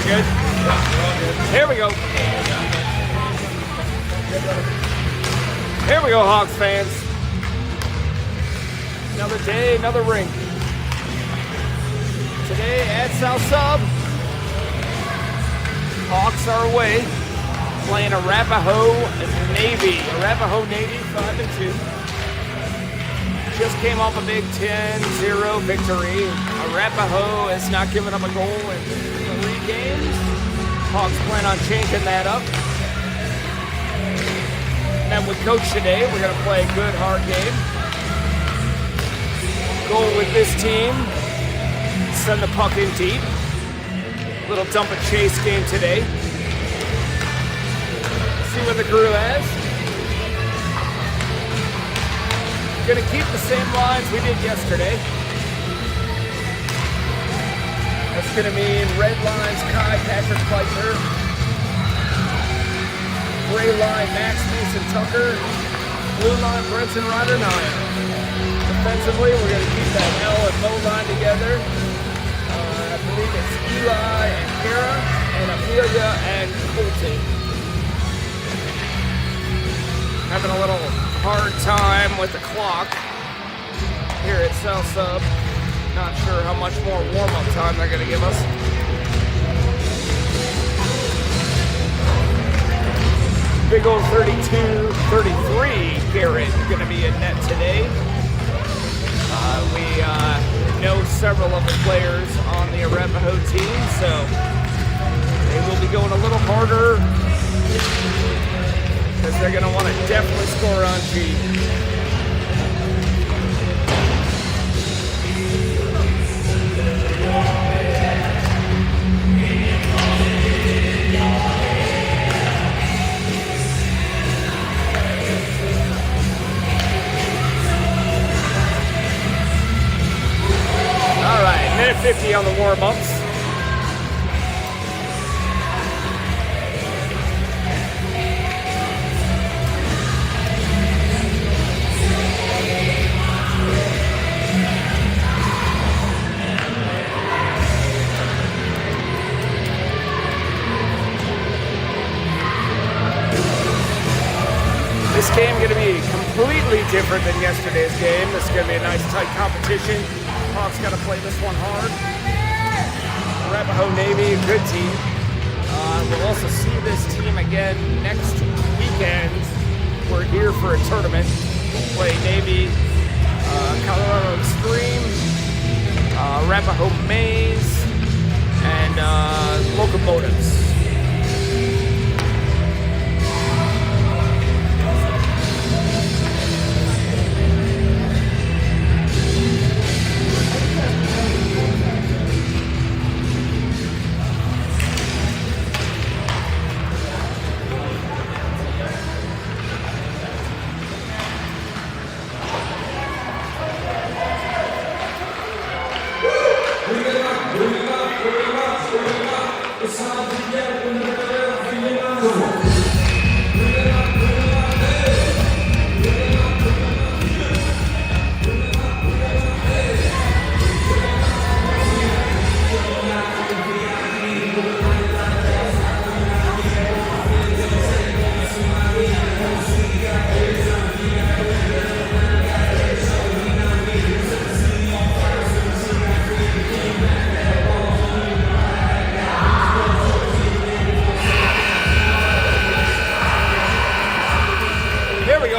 We're good? Here we go. Here we go, Hawks fans. Another day, another rink. Today at South Sub, Hawks are away, playing Arapahoe Navy. Arapahoe Navy 5-2. Just came off a big 10-0 victory. Arapahoe has not given up a goal in 3 games. Hawks plan on changing that up. And then with Coach today, we're going to play a good, hard game. Goal with this team, send the puck in deep. Little dump and chase game today. See what the crew has. Gonna keep the same lines we did yesterday. That's gonna mean red lines, Kai, Patrick Pfeiffer. Gray line, Max Mason Tucker. Blue line, Brenton Ryder Nine. Defensively, we're gonna keep that L and Mo line together. I believe it's Eli and Kara, and Amelia and Colton. Having a little hard time with the clock here at South Sub. Not sure how much more warm-up time they're going to give us. Big old 32-33 Garrett going to be in net today. We know several of the players on the Arapahoe team, so they will be going a little harder because they're going to want to definitely score on G. All right, minute 50 on the warm-ups. This game going to be completely different than yesterday's game. This is going to be a nice tight competition. Hawks got to play this one hard. Arapahoe Navy, a good team. We'll also see this team again next weekend. We're here for a tournament. We'll play Navy, Colorado Extreme, Arapahoe Maze, and Locomotives.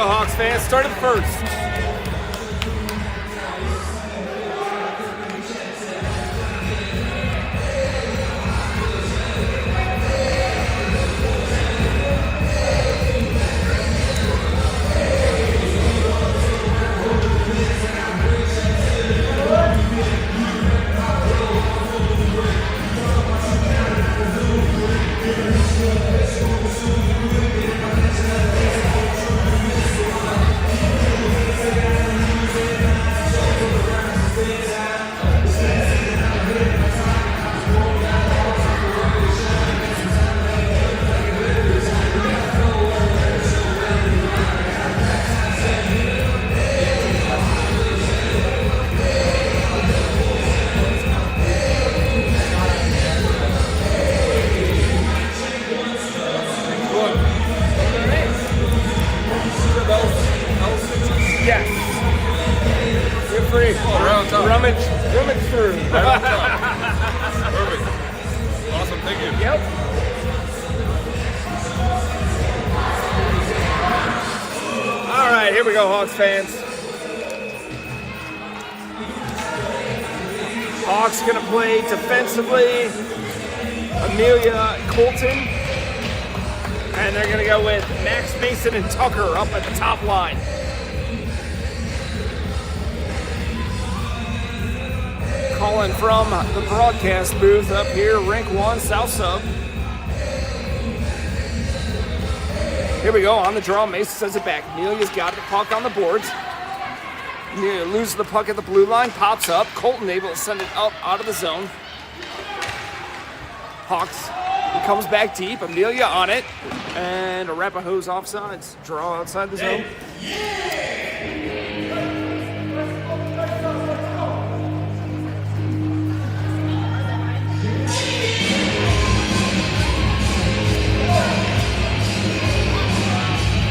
Hawks fans, started first. Thank you. Yep. All right, here we go, Hawks fans. Hawks going to play defensively. Amelia Colton. And they're going to go with Max Mason and Tucker up at the top line. Calling from the broadcast booth up here, Rink 1, South Sub. Here we go, on the draw, Mason sends it back. Amelia's got the puck on the boards. Amelia loses the puck at the blue line, pops up. Colton able to send it up out of the zone. Hawks, he comes back deep. Amelia on it. And Arapahoe's offsides. Draw outside the zone.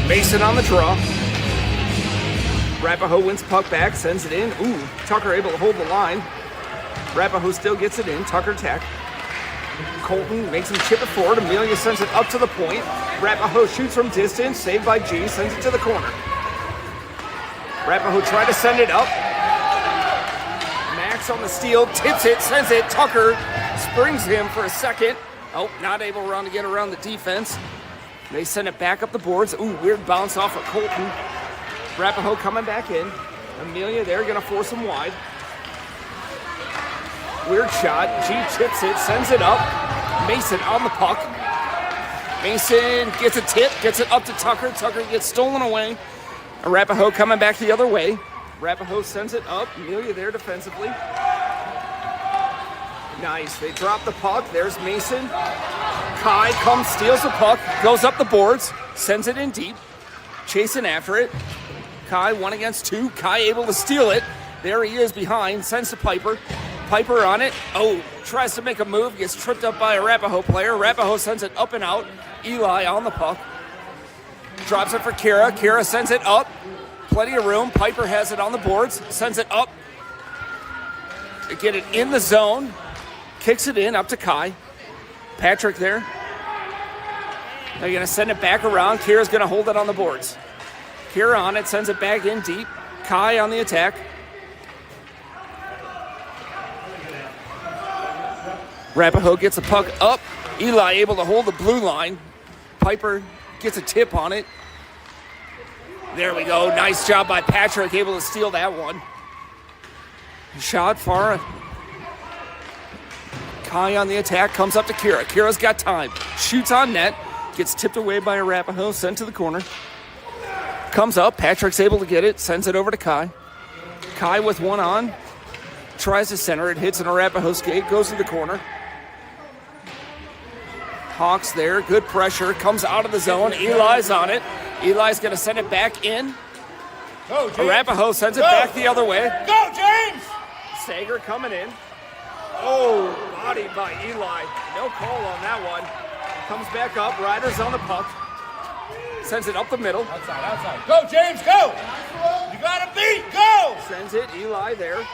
Mason on the draw. Arapahoe wins puck back, sends it in. Ooh, Tucker able to hold the line. Arapahoe still gets it in. Tucker tack. Colton makes him chip it forward. Amelia sends it up to the point. Arapahoe shoots from distance. Saved by G. Sends it to the corner. Arapahoe tried to send it up. Max on the steal. Tips it. Sends it. Tucker springs him for a second. Oh, not able to get around the defense. They send it back up the boards. Ooh, weird bounce off of Colton. Arapahoe coming back in. Amelia there, gonna force him wide. Weird shot. G chips it, sends it up. Mason on the puck. Mason gets a tip, gets it up to Tucker. Tucker gets stolen away. Arapahoe coming back the other way. Arapahoe sends it up. Amelia there defensively. Nice. They drop the puck. There's Mason. Kai comes, steals the puck, goes up the boards, sends it in deep. Chasing after it. Kai 1 against 2. Kai able to steal it. There he is behind. Sends to Piper. Piper on it. Oh, tries to make a move. Gets tripped up by a Arapahoe player. Arapahoe sends it up and out. Eli on the puck. Drops it for Kara. Kara sends it up. Plenty of room. Piper has it on the boards. Sends it up. They get it in the zone. Kicks it in up to Kai. Patrick there. They're going to send it back around. Kira's going to hold it on the boards. Kira on it, sends it back in deep. Kai on the attack. Arapahoe gets the puck up. Eli able to hold the blue line. Piper gets a tip on it. There we go. Nice job by Patrick, able to steal that one. Shot far. Kai on the attack, comes up to Kira. Kira's got time. Shoots on net. Gets tipped away by Arapahoe, sent to the corner. Comes up, Patrick's able to get it, sends it over to Kai. Kai with one on. Tries to center it, hits an Arapahoe skate, goes to the corner. Hawks there, good pressure, comes out of the zone. Eli's on it. Eli's going to send it back in. Go, James. Arapahoe sends it back the other way. Go, James! Sager coming in. Oh, bodied by Eli. No call on that one. Comes back up. Ryder's on the puck. Sends it up the middle. Outside. Go, James, go! You got a beat, go! Sends it. Eli there.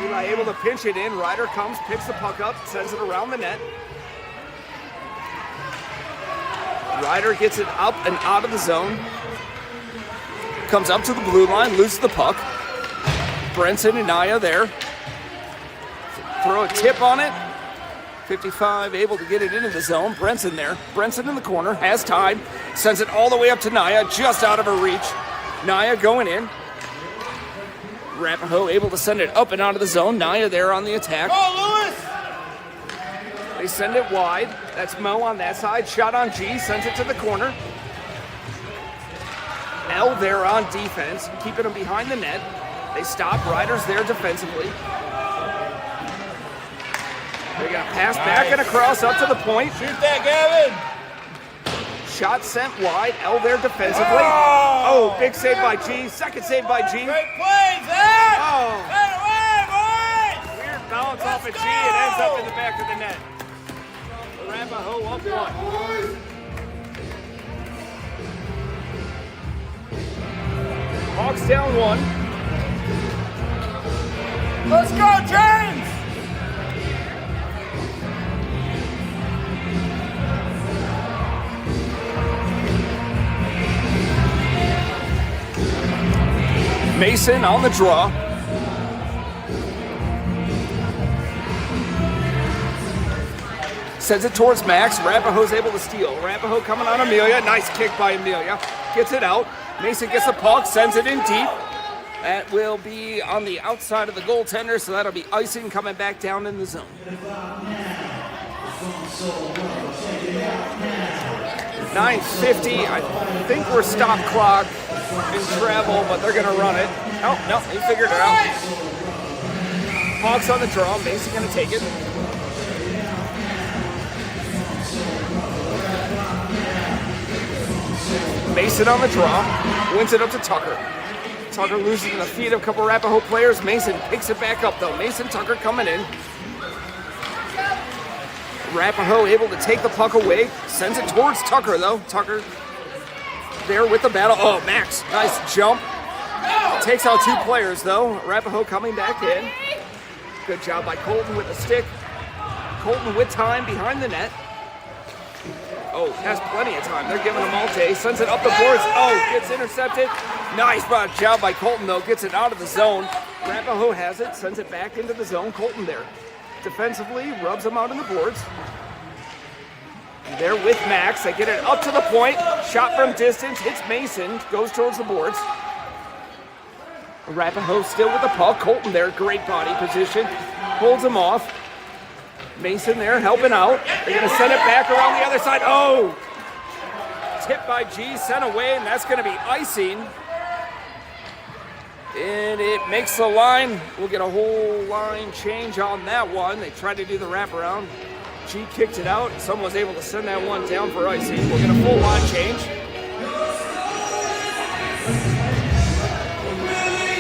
Eli able to pinch it in. Ryder comes, picks the puck up, sends it around the net. Ryder gets it up and out of the zone. Comes up to the blue line, loses the puck. Brenson and Naya there. Throw a tip on it. 55 able to get it into the zone. Brenson there. Brenson in the corner. Has time. Sends it all the way up to Naya. Just out of her reach. Naya going in. Arapahoe able to send it up and out of the zone. Naya there on the attack. Go, Lewis! They send it wide. That's Mo on that side. Shot on G. Sends it to the corner. L there on defense. Keeping them behind the net. They stop. Ryder's there defensively. They're going to pass back and across up to the point. Shoot that, Gavin! Shot sent wide. L there defensively. Oh, big save by G. Second save by G. Great play, Zach! Oh. Get away, boys! Weird bounce off of G. Go! It ends up in the back of the net. Arapahoe up one. Hawks down one. Let's go, James! Mason on the draw. Sends it towards Max. Arapahoe's able to steal. Arapahoe coming on Amelia. Nice kick by Amelia. Gets it out. Mason gets the puck, sends it in deep. That will be on the outside of the goaltender, so that'll be icing coming back down in the zone. 9:50. I think we're stop clock in travel, but they're going to run it. Oh, no, they figured it out. Hawks on the draw. Mason going to take it. Mason on the draw, wins it up to Tucker. Tucker loses in the feet of a couple Arapahoe players. Mason picks it back up though. Mason, Tucker coming in. Arapahoe able to take the puck away, sends it towards Tucker though. Tucker there with the battle. Oh, Max, nice jump. Takes out two players though. Arapahoe coming back in. Good job by Colton with the stick. Colton with time behind the net. Oh, has plenty of time. They're giving him all day. Sends it up the boards. Oh, gets intercepted. Nice job by Colton, though. Gets it out of the zone. Arapahoe has it. Sends it back into the zone. Colton there. Defensively, rubs him out on the boards. They're with Max. They get it up to the point. Shot from distance. Hits Mason. Goes towards the boards. Arapahoe still with the puck. Colton there. Great body position. Holds him off. Mason there helping out. They're going to send it back around the other side. Oh! Tipped by G, sent away, and that's going to be icing. And it makes the line. We'll get a whole line change on that one. They tried to do the wraparound. G kicked it out. Someone was able to send that one down for icing. We'll get a full line change.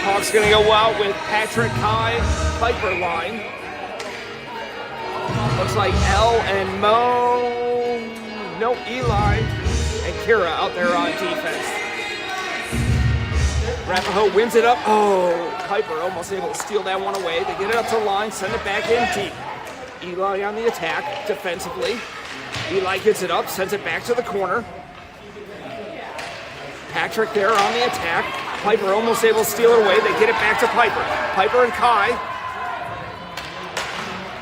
Hawks going to go out with Patrick, Kai, Piper line. Looks like L and Mo, no, Eli and Kira out there on defense. Arapahoe wins it up. Oh, Piper almost able to steal that one away. They get it up to the line, send it back in deep. Eli on the attack defensively. Eli gets it up, sends it back to the corner. Patrick there on the attack. Piper almost able to steal it away. They get it back to Piper. Piper and Kai.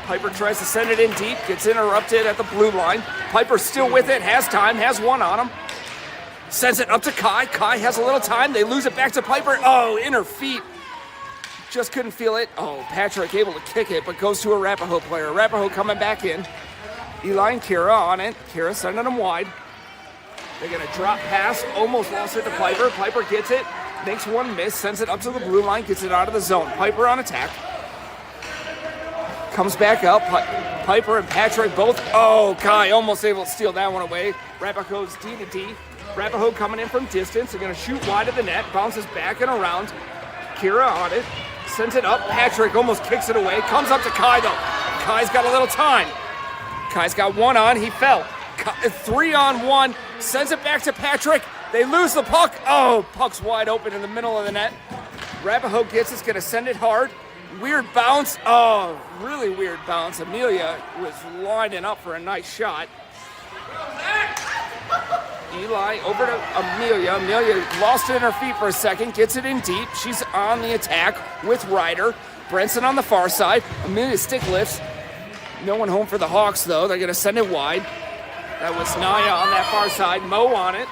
Piper tries to send it in deep, gets interrupted at the blue line. Piper still with it, has time, has one on him. Sends it up to Kai. Kai has a little time. They lose it back to Piper. Oh, inner feet. Just couldn't feel it. Oh, Patrick able to kick it, but goes to a Arapahoe player. Arapahoe coming back in. Eli and Kira on it. Kira sending them wide. They're going to drop pass. Almost lost it to Piper. Piper gets it. Makes one miss. Sends it up to the blue line. Gets it out of the zone. Piper on attack. Comes back up. Piper and Patrick both. Oh, Kai almost able to steal that one away. Arapahoe's D to D. Arapahoe coming in from distance. They're going to shoot wide of the net. Bounces back and around. Kira on it. Sends it up. Patrick almost kicks it away. Comes up to Kai, though. Kai's got a little time. Kai's got one on. He fell. 3-on-1. Sends it back to Patrick. They lose the puck. Oh, puck's wide open in the middle of the net. Arapahoe gets it's going to send it hard. Weird bounce. Oh, really weird bounce. Amelia was lining up for a nice shot. Eli over to Amelia. Amelia lost it in her feet for a second. Gets it in deep. She's on the attack with Ryder. Brenson on the far side. Amelia stick lifts. No one home for the Hawks, though. They're going to send it wide. That was Naya on that far side. Mo on it.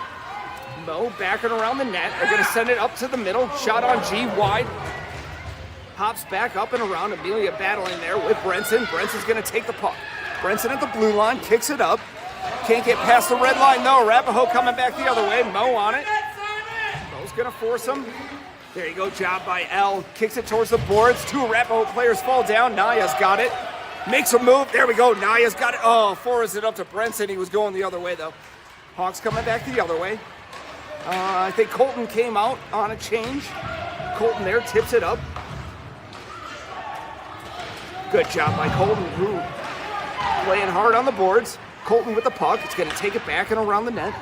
Mo backing around the net. They're going to send it up to the middle. Shot on G wide. Hops back up and around. Amelia battling there with Brenson. Brenson's going to take the puck. Brenson at the blue line, kicks it up. Can't get past the red line, though. Arapahoe coming back the other way. Mo on it. Mo's going to force him. There you go, job by L. Kicks it towards the boards. Two Arapahoe players fall down. Naya's got it. Makes a move. There we go. Naya's got it. Oh, forwards it up to Brenson. He was going the other way, though. Hawks coming back the other way. I think Colton came out on a change. Colton there tips it up. Good job by Colton, who playing hard on the boards. Colton with the puck. It's going to take it back and around the net.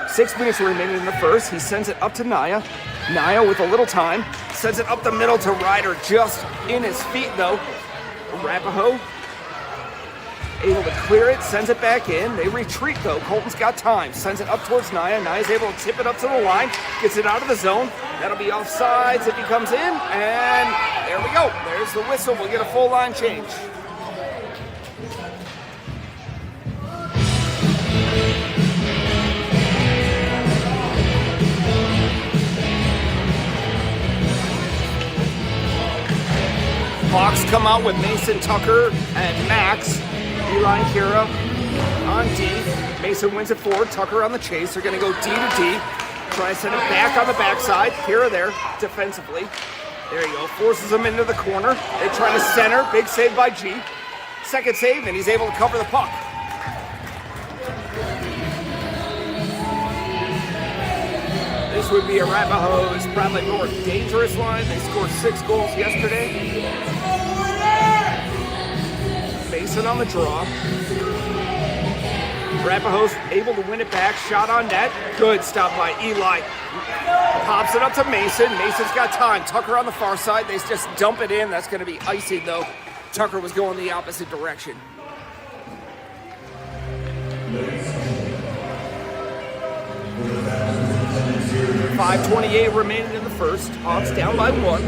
6 minutes remaining in the first. He sends it up to Naya. Naya with a little time. Sends it up the middle to Ryder. Just in his feet, though. Arapahoe able to clear it, sends it back in. They retreat though. Colton's got time, sends it up towards Naya. Naya's able to tip it up to the line, gets it out of the zone. That'll be offsides if he comes in, and there we go. There's the whistle. We'll get a full line change. Hawks come out with Mason Tucker and Max. Eli and Kira on D. Mason wins it forward. Tucker on the chase. They're going to go D to D. Try to send it back on the backside. Kira there defensively. There you go. Forces them into the corner. They try to center. Big save by G. Second save, and he's able to cover the puck. This would be Arapahoe's probably more dangerous line. They scored 6 goals yesterday. Mason on the draw. Arapahoe's able to win it back. Shot on net. Good stop by Eli. Pops it up to Mason. Mason's got time. Tucker on the far side. They just dump it in. That's going to be icing though. Tucker was going the opposite direction. .5:28 remaining in the first. Hawks down by 1.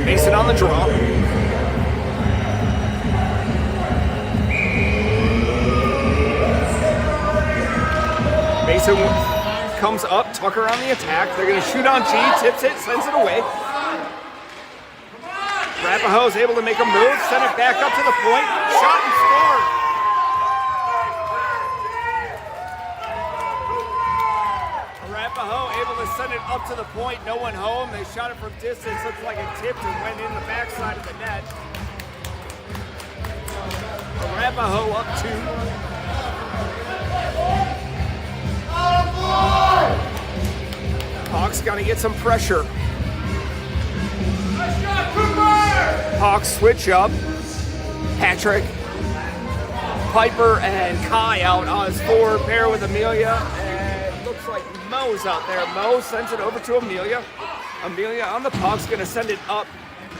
Mason on the draw. Mason comes up. Tucker on the attack. They're going to shoot on G. Tips it. Sends it away. Arapahoe's able to make a move. Send it back up to the point. Shot and scored. Arapahoe able to send it up to the point. No one home. They shot it from distance. Looks like it tipped and went in the backside of the net. Arapahoe up 2. Hawks got to get some pressure. Hawks switch up. Patrick, Piper, and Kai out on his forward pair with Amelia. And looks like Mo's out there. Mo sends it over to Amelia. Amelia on the puck's going to send it up.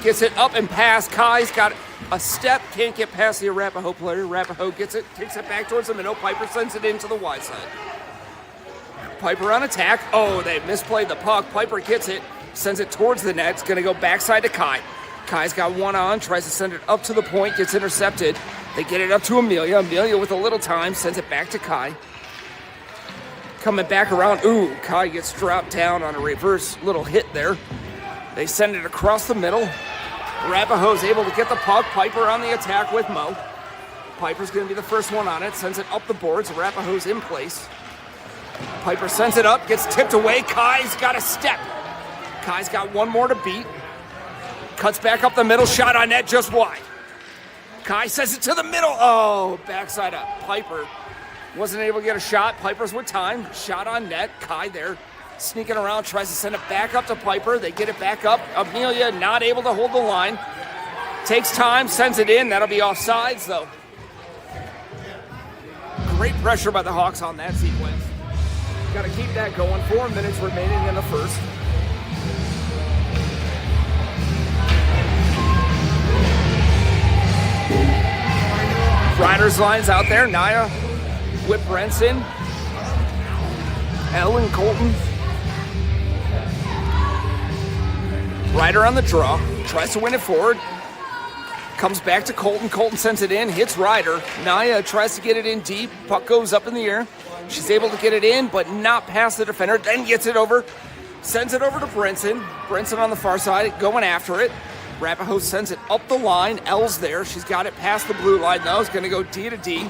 Gets it up and past. Kai's got a step. Can't get past the Arapahoe player. Arapahoe gets it. Kicks it back towards the middle. Piper sends it into the wide side. Piper on attack. Oh, they misplayed the puck. Piper gets it. Sends it towards the net. It's going to go backside to Kai. Kai's got one on. Tries to send it up to the point. Gets intercepted. They get it up to Amelia. Amelia with a little time. Sends it back to Kai. Coming back around. Ooh, Kai gets dropped down on a reverse little hit there. They send it across the middle. Arapahoe's able to get the puck. Piper on the attack with Mo. Piper's going to be the first one on it. Sends it up the boards. Arapahoe's in place. Piper sends it up. Gets tipped away. Kai's got a step. Kai's got one more to beat. Cuts back up the middle. Shot on net just wide. Kai sends it to the middle. Oh, backside up. Piper wasn't able to get a shot. Piper's with time. Shot on net. Kai there. Sneaking around. Tries to send it back up to Piper. They get it back up. Amelia not able to hold the line. Takes time. Sends it in. That'll be offsides though. Great pressure by the Hawks on that sequence. Got to keep that going. 4 minutes remaining in the first. Riders lines out there. Naya with Brenson. Ellen Colton. Ryder on the draw. Tries to win it forward. Comes back to Colton. Colton sends it in. Hits Ryder. Naya tries to get it in deep. Puck goes up in the air. She's able to get it in, but not past the defender. Then gets it over. Sends it over to Brenson. Brenson on the far side, going after it. Arapahoe sends it up the line. L's there. She's got it past the blue line now. It's going to go D to D.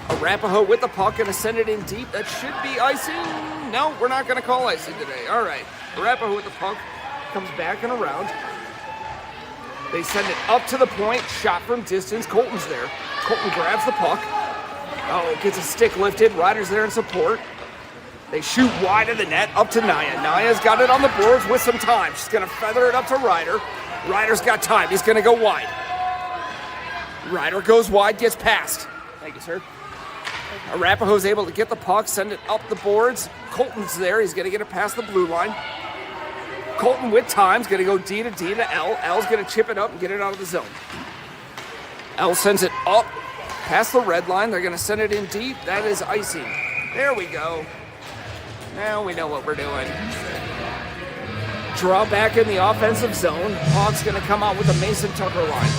Arapahoe with the puck. Going to send it in deep. That should be icing. No, we're not going to call icing today. All right. Arapahoe with the puck. Comes back and around. They send it up to the point. Shot from distance. Colton's there. Colton grabs the puck. Oh, gets a stick lifted. Ryder's there in support. They shoot wide of the net up to Naya. Naya's got it on the boards with some time. She's going to feather it up to Ryder. Ryder's got time. He's going to go wide. Ryder goes wide, gets past. Thank you, sir. Arapahoe's able to get the puck, send it up the boards. Colton's there. He's going to get it past the blue line. Colton with time's going to go D to L. L's going to chip it up and get it out of the zone. L sends it up past the red line. They're going to send it in deep. That is icing. There we go. Now we know what we're doing. Draw back in the offensive zone. Hawks going to come out with a Mason Tucker line.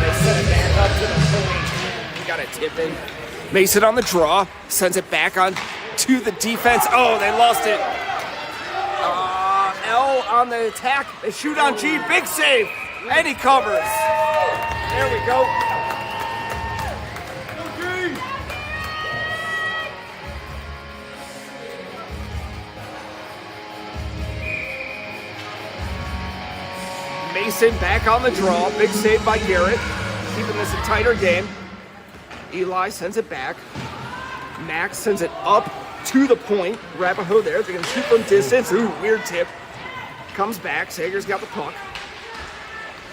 They send it back up to the point. We got a tip in. Mason on the draw. Sends it back on to the defense. Oh, they lost it. L on the attack. They shoot on G. Big save. And he covers. There we go. Mason back on the draw. Big save by Garrett. Keeping this a tighter game. Eli sends it back. Max sends it up to the point. Arapahoe there. They're going to shoot from distance. Ooh, weird tip. Comes back. Sager's got the puck.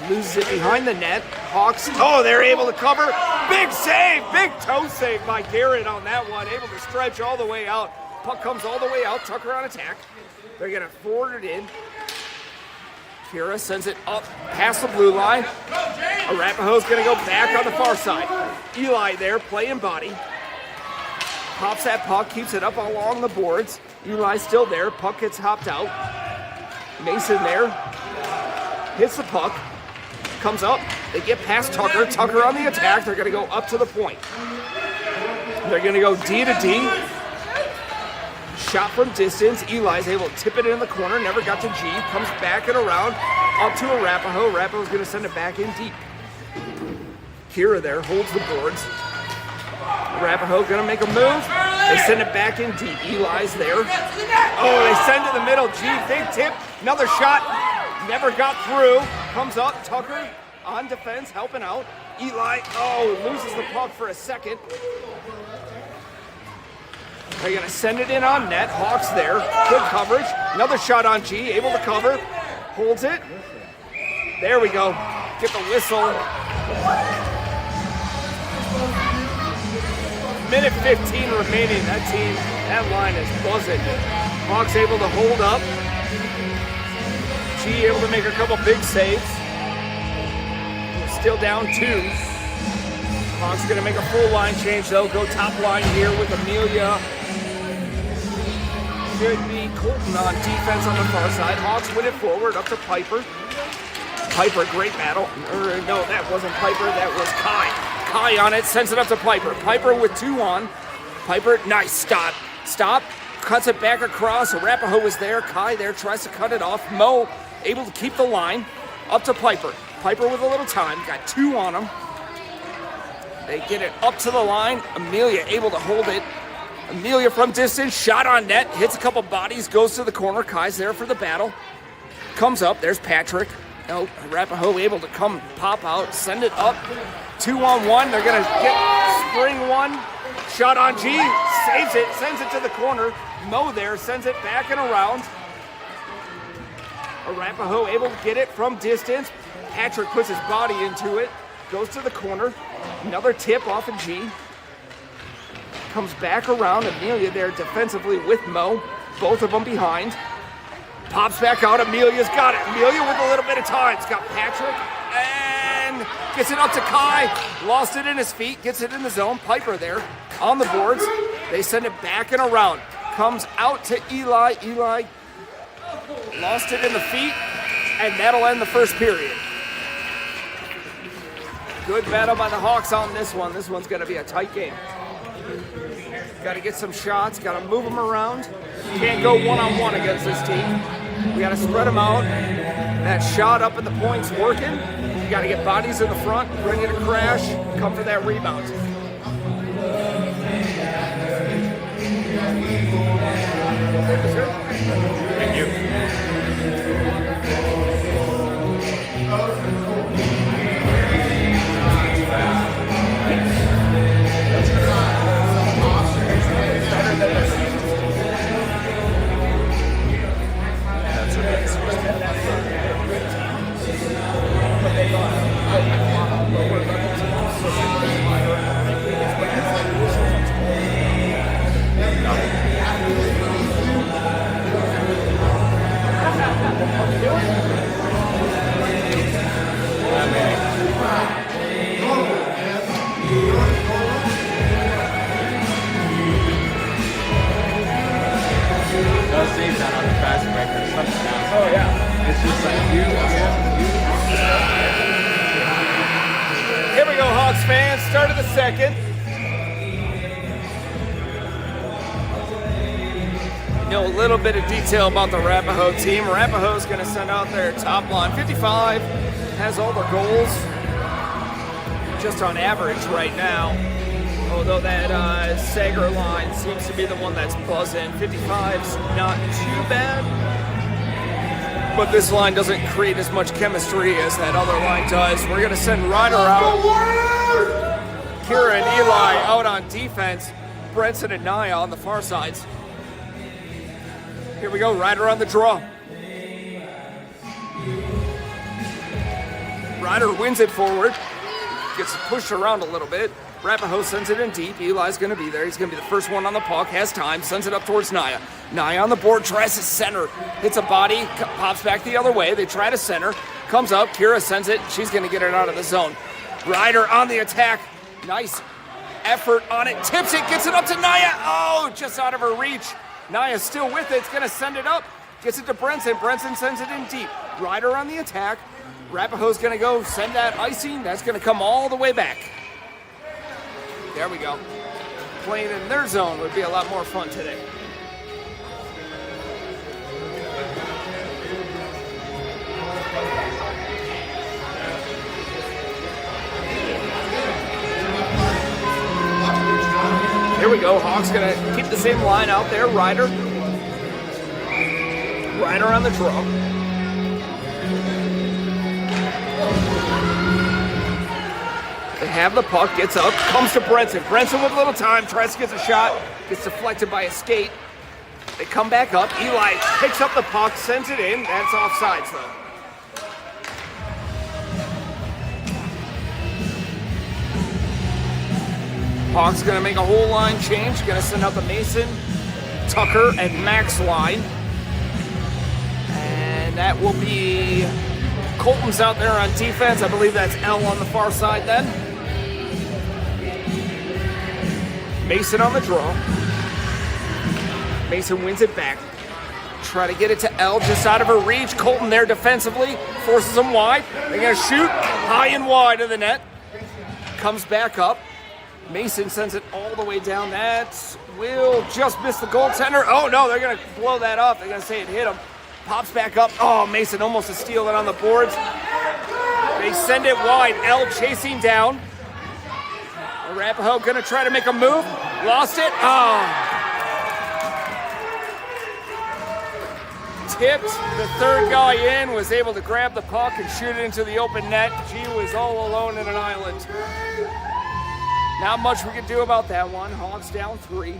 Loses it behind the net. Hawks. Oh, they're able to cover. Big save. Big toe save by Garrett on that one. Able to stretch all the way out. Puck comes all the way out. Tucker on attack. They're going to forward it in. Kira sends it up past the blue line. Arapahoe's going to go back on the far side. Eli there playing body. Pops that puck, keeps it up along the boards. Eli's still there. Puck gets hopped out. Mason there. Hits the puck. Comes up. They get past Tucker. Tucker on the attack. They're going to go up to the point. They're going to go D to D. Shot from distance. Eli's able to tip it in the corner. Never got to G. Comes back and around. Up to Arapahoe. Arapahoe's going to send it back in deep. Kira there holds the boards. Arapahoe going to make a move. They send it back in deep. Eli's there. Oh, they send to the middle. G, big tip. Another shot. Never got through. Comes up. Tucker on defense, helping out. Eli, loses the puck for a second. They're going to send it in on net. Hawks there. Good coverage. Another shot on G. Able to cover. Holds it. There we go. Get the whistle. Minute 15 remaining. That line is buzzing. Hawks able to hold up. G able to make a couple big saves. Still down 2. Hawks going to make a full line change though. Go top line here with Amelia. Should be Colton on defense on the far side. Hawks win it forward up to Piper. Piper, great battle. No, that wasn't Piper. That was Kai. Kai on it, sends it up to Piper. Piper with 2 on. Piper, nice stop. Stop, cuts it back across. Arapahoe is there. Kai there, tries to cut it off. Mo able to keep the line. Up to Piper. Piper with a little time. Got 2 on him. They get it up to the line. Amelia able to hold it. Amelia from distance, shot on net, hits a couple bodies, goes to the corner. Kai's there for the battle. Comes up, there's Patrick. No, Arapahoe able to come pop out, send it up. 2-on-1, they're gonna get spring one. Shot on G, saves it, sends it to the corner. Mo there, sends it back and around. Arapahoe able to get it from distance. Patrick puts his body into it, goes to the corner. Another tip off of G. Comes back around. Amelia there defensively with Mo. Both of them behind. Pops back out. Amelia's got it. Amelia with a little bit of time. It's got Patrick and gets it up to Kai. Lost it in his feet. Gets it in the zone. Piper there on the boards. They send it back and around. Comes out to Eli. Eli lost it in the feet. And that'll end the first period. Good battle by the Hawks on this one. This one's going to be a tight game. Got to get some shots, got to move them around. Can't go one-on-one against this team. We got to spread them out. That shot up at the point's working. You got to get bodies in the front, ready to crash, come for that rebound. Thank you. That's what it is. Those things down on the fast breaker, something else. Oh, yeah. It's just like you. Here we go, Hawks fans. Start of the second. You know a little bit of detail about the Arapahoe team. Arapahoe's going to send out their top line. 55 has all their goals just on average right now. Although that Sager line seems to be the one that's buzzing. 55's not too bad. But this line doesn't create as much chemistry as that other line does. We're going to send Ryder out. Kira and Eli out on defense. Brenson and Naya on the far sides. Here we go, Ryder on the draw. Ryder wins it forward. Gets pushed around a little bit. Arapahoe sends it in deep. Eli's going to be there. He's going to be the first one on the puck. Has time. Sends it up towards Naya. Naya on the board. Tries to center. Hits a body. Pops back the other way. They try to center. Comes up. Kira sends it. She's going to get it out of the zone. Ryder on the attack. Nice effort on it. Tips it. Gets it up to Naya. Oh, just out of her reach. Naya's still with it. It's going to send it up. Gets it to Brenson. Brenson sends it in deep. Ryder on the attack. Arapahoe's going to go send that icing. That's going to come all the way back. There we go. Playing in their zone would be a lot more fun today. Here we go. Hawks going to keep the same line out there. Ryder. Ryder on the draw. They have the puck, gets up, comes to Brenson. Brenson with a little time, tries to get a shot, gets deflected by a skate. They come back up. Eli picks up the puck, sends it in. That's offsides, though. Hawks going to make a whole line change. Going to send out the Mason, Tucker, and Max line. And that will be Colton's out there on defense. I believe that's L on the far side then. Mason on the draw. Mason wins it back. Try to get it to L just out of her reach. Colton there defensively. Forces him wide. They're going to shoot high and wide of the net. Comes back up. Mason sends it all the way down. That will just miss the goaltender. Oh no, they're going to blow that off. They're going to say it hit him. Pops back up. Oh, Mason almost to steal it on the boards. They send it wide. L chasing down. Arapahoe going to try to make a move. Lost it. Oh. Tipped. The third guy in was able to grab the puck and shoot it into the open net. G was all alone in an island. Not much we could do about that one. Hawks down 3.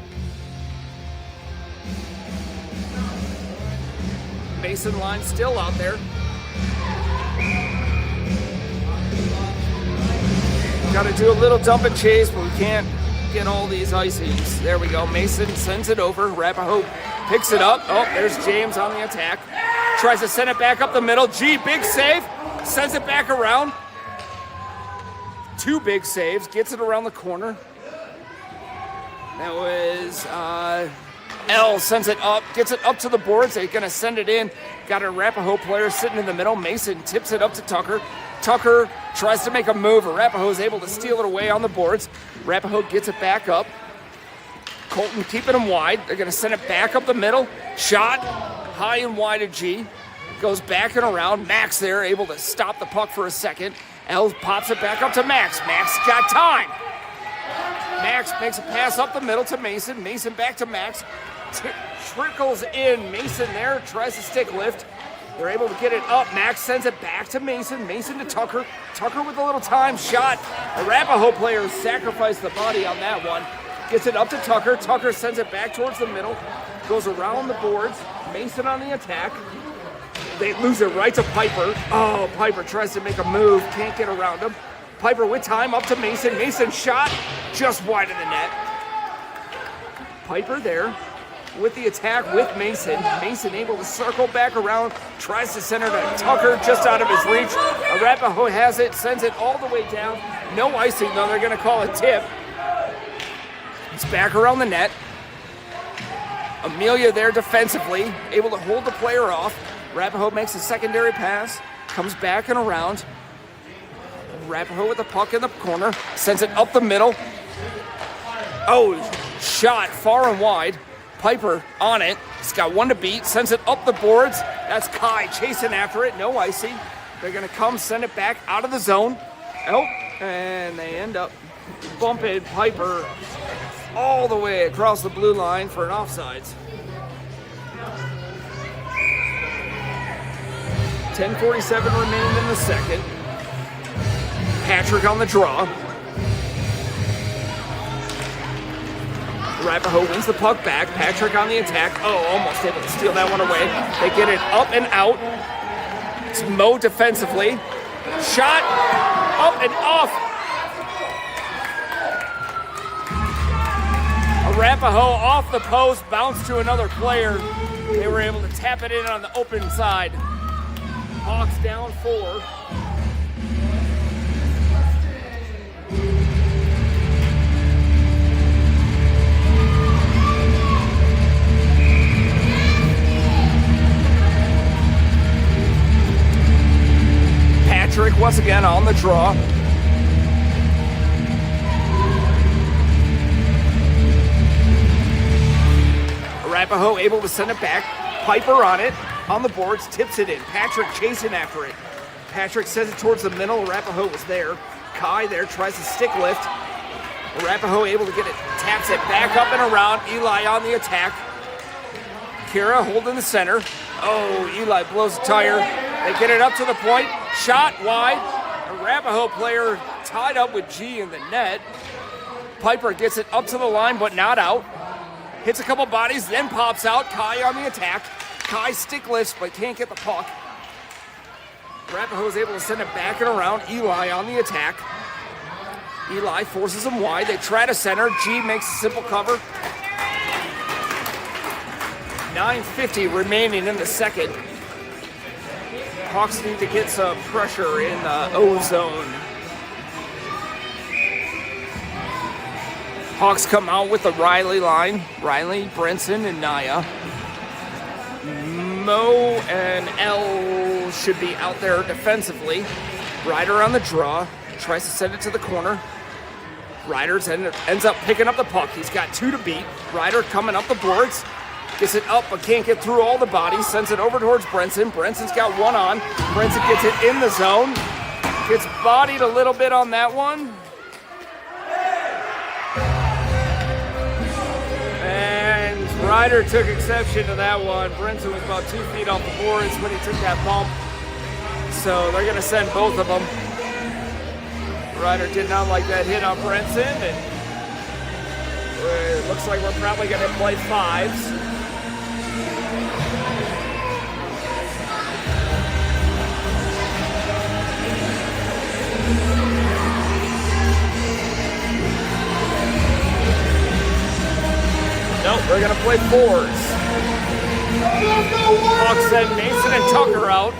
Mason line still out there. Got to do a little dump and chase, but we can't get all these icings. There we go. Mason sends it over. Arapahoe picks it up. Oh, there's James on the attack. Tries to send it back up the middle. G, big save. Sends it back around. 2 big saves. Gets it around the corner. That was L sends it up. Gets it up to the boards. They're going to send it in. Got a Arapahoe player sitting in the middle. Mason tips it up to Tucker. Tucker tries to make a move. Arapahoe is able to steal it away on the boards. Arapahoe gets it back up. Colton keeping him wide. They're going to send it back up the middle. Shot high and wide of G. Goes back and around. Max there, able to stop the puck for a second. L pops it back up to Max. Max got time. Max makes a pass up the middle to Mason. Mason back to Max. Trickles in. Mason there tries to stick lift. They're able to get it up. Max sends it back to Mason. Mason to Tucker. Tucker with a little time shot. Arapahoe players sacrificed the body on that one. Gets it up to Tucker. Tucker sends it back towards the middle. Goes around the boards. Mason on the attack. They lose it right to Piper. Oh, Piper tries to make a move. Can't get around him. Piper with time up to Mason. Mason shot just wide of the net. Piper there. with the attack with Mason. Mason able to circle back around, tries to center to Tucker just out of his reach. Arapahoe has it, sends it all the way down. No icing though, they're gonna call a tip. It's back around the net. Amelia there defensively, able to hold the player off. Arapahoe makes a secondary pass, comes back and around. Arapahoe with the puck in the corner, sends it up the middle. Oh, shot far and wide. Piper on it. He's got one to beat, sends it up the boards. That's Kai chasing after it, no icing. They're gonna come send it back out of the zone. Oh, and they end up bumping Piper all the way across the blue line for an offsides. 10:47 remaining in the second. Patrick on the draw. Arapahoe wins the puck back. Patrick on the attack. Oh, almost able to steal that one away. They get it up and out. It's Mo defensively. Shot up and off. Arapahoe off the post, bounced to another player. They were able to tap it in on the open side. Hawks down 4. Patrick once again on the draw. Arapahoe able to send it back. Piper on it, on the boards, tips it in. Patrick chasing after it. Patrick sends it towards the middle. Arapahoe was there. Kai there tries to stick lift. Arapahoe able to get it, taps it back up and around. Eli on the attack. Kira holding the center. Oh, Eli blows a tire. They get it up to the point. Shot wide. Arapahoe player tied up with G in the net. Piper gets it up to the line, but not out. Hits a couple bodies, then pops out. Kai on the attack. Kai stick lifts, but can't get the puck. Arapahoe is able to send it back and around. Eli on the attack. Eli forces him wide. They try to center. G makes a simple cover. 9:50 remaining in the second. Hawks need to get some pressure in the O zone. Hawks come out with the Riley line. Riley, Brinson, and Naya. Mo and L should be out there defensively. Ryder on the draw. Tries to send it to the corner. Ryder ends up picking up the puck. He's got 2 to beat. Ryder coming up the boards. Gets it up but can't get through all the bodies. Sends it over towards Brinson. Brinson's got one on. Brinson gets it in the zone. Gets bodied a little bit on that one. And Ryder took exception to that one. Brinson was about 2 feet off the boards when he took that bump. So they're going to send both of them. Ryder did not like that hit on Brinson. And it looks like we're probably going to play 5s. Nope, we're gonna play 4s. Hawks send Mason and Tucker out.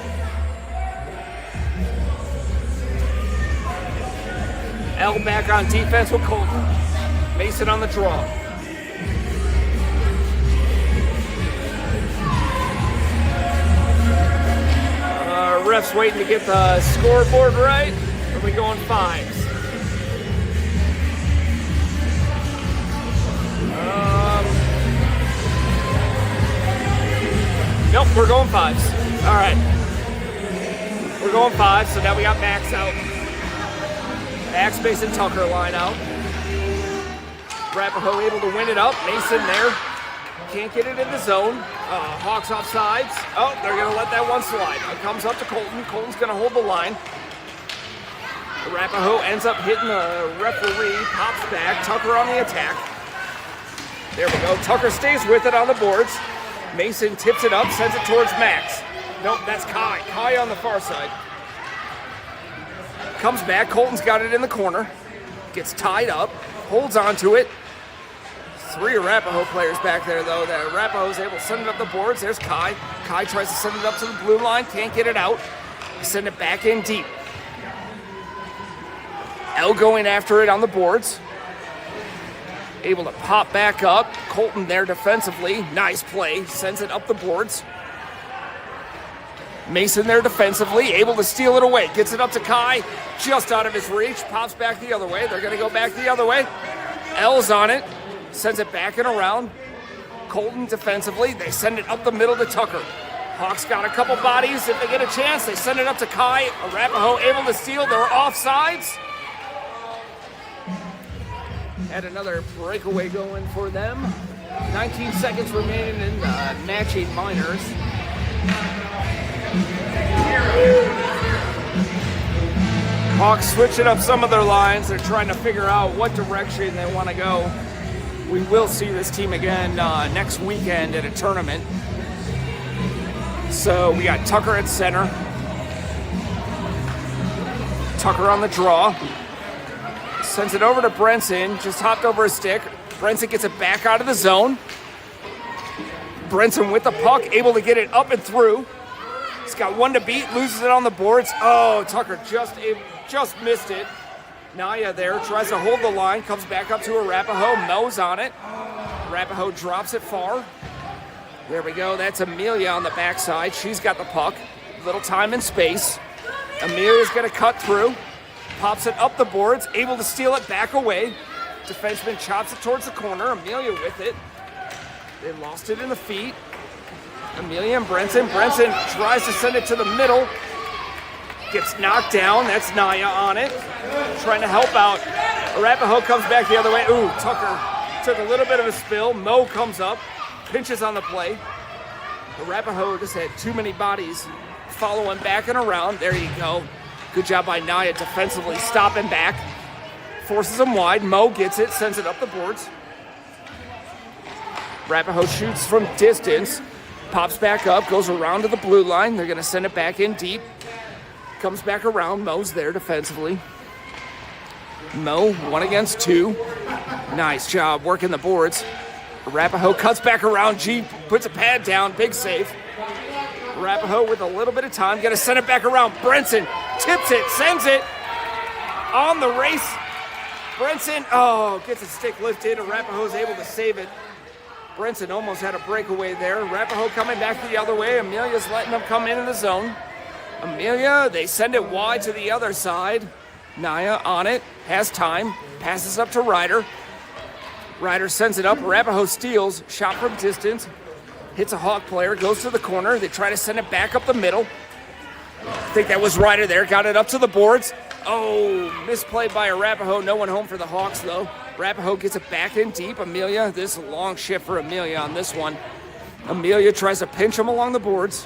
L back on defense with Colton. Mason on the draw. Ref's waiting to get the scoreboard right. Are we going 5s? Nope, we're going 5s. All right. We're going 5s, so now we got Max out. Max, Mason, Tucker line out. Arapahoe able to win it up. Mason there. Can't get it in the zone. Hawks off sides. Oh, they're going to let that one slide. It comes up to Colton. Colton's going to hold the line. Arapahoe ends up hitting the referee. Pops back. Tucker on the attack. There we go. Tucker stays with it on the boards. Mason tips it up, sends it towards Max. Nope, that's Kai. Kai on the far side. Comes back. Colton's got it in the corner. Gets tied up. Holds on to it. So 3 Arapahoe players back there, though. That Arapahoe's able to send it up the boards. There's Kai. Kai tries to send it up to the blue line. Can't get it out. Send it back in deep. L going after it on the boards. Able to pop back up. Colton there defensively. Nice play. Sends it up the boards. Mason there defensively. Able to steal it away. Gets it up to Kai. Just out of his reach. Pops back the other way. They're going to go back the other way. L's on it. Sends it back and around. Colton defensively. They send it up the middle to Tucker. Hawks got a couple bodies. If they get a chance, they send it up to Kai. Arapahoe able to steal. They're offsides. Had another breakaway going for them. 19 seconds remaining in matching minors. Hawks switching up some of their lines. They're trying to figure out what direction they want to go. We will see this team again next weekend at a tournament. So we got Tucker at center. Tucker on the draw. Sends it over to Brenson. Just hopped over his stick. Brenson gets it back out of the zone. Brenson with the puck, able to get it up and through. He's got one to beat, loses it on the boards. Oh, Tucker just missed it. Naya there tries to hold the line, comes back up to Arapahoe. Mo's on it. Arapahoe drops it far. There we go. That's Amelia on the backside. She's got the puck. Little time and space. Amelia's going to cut through. Pops it up the boards. Able to steal it back away. Defenseman chops it towards the corner. Amelia with it. They lost it in the feet. Amelia and Brenson. Brenson tries to send it to the middle. Gets knocked down. That's Naya on it. Trying to help out. Arapahoe comes back the other way. Ooh, Tucker took a little bit of a spill. Mo comes up. Pinches on the play. Arapahoe just had too many bodies following back and around. There you go. Good job by Naya defensively stopping back. Forces him wide. Mo gets it. Sends it up the boards. Arapahoe shoots from distance. Pops back up. Goes around to the blue line. They're going to send it back in deep. Comes back around. Mo's there defensively. Mo, 1 against 2. Nice job working the boards. Arapahoe cuts back around. G puts a pad down. Big save. Arapahoe with a little bit of time. Got to send it back around. Brenson tips it. Sends it. On the race. Brenson, gets his stick lifted. Arapahoe's able to save it. Brenson almost had a breakaway there. Arapahoe coming back the other way. Amelia's letting them come into the zone. Amelia, they send it wide to the other side. Naya on it. Has time. Passes up to Ryder. Ryder sends it up. Arapahoe steals. Shot from distance. Hits a Hawk player. Goes to the corner. They try to send it back up the middle. I think that was Ryder there. Got it up to the boards. Oh, misplayed by Arapahoe. No one home for the Hawks, though. Arapahoe gets it back in deep. Amelia, this is a long shift for Amelia on this one. Amelia tries to pinch him along the boards.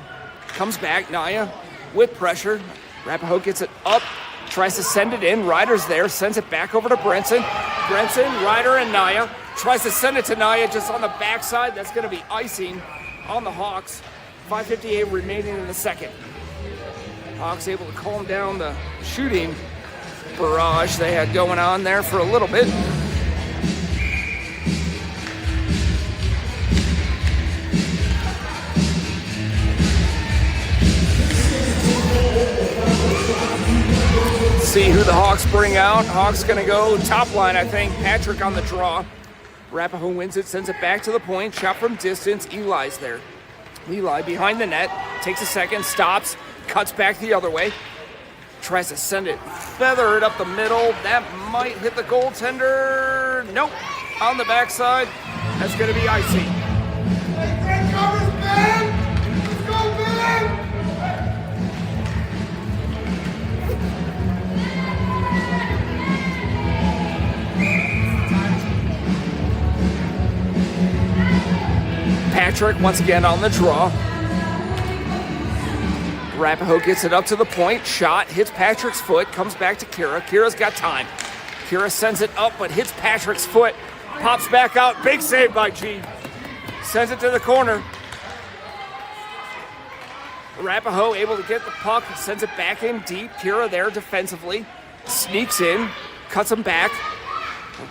Comes back. Naya with pressure. Arapahoe gets it up. Tries to send it in. Ryder's there. Sends it back over to Brenson. Brenson, Ryder, and Naya. Tries to send it to Naya just on the backside. That's going to be icing on the Hawks. 5:58 remaining in the second. Hawks able to calm down the shooting barrage they had going on there for a little bit. See who the Hawks bring out. Hawks gonna go top line, I think. Patrick on the draw. Arapahoe wins it, sends it back to the point. Shot from distance. Eli's there. Eli behind the net. Takes a second, stops, cuts back the other way. Tries to send it, feather it up the middle. That might hit the goaltender. Nope. On the backside. That's gonna be icing. Patrick once again on the draw. Arapahoe gets it up to the point. Shot, hits Patrick's foot, comes back to Kira. Kira's got time. Kira sends it up, but hits Patrick's foot. Pops back out. Big save by G. Sends it to the corner. Arapahoe able to get the puck. Sends it back in deep. Kira there defensively. Sneaks in. Cuts him back.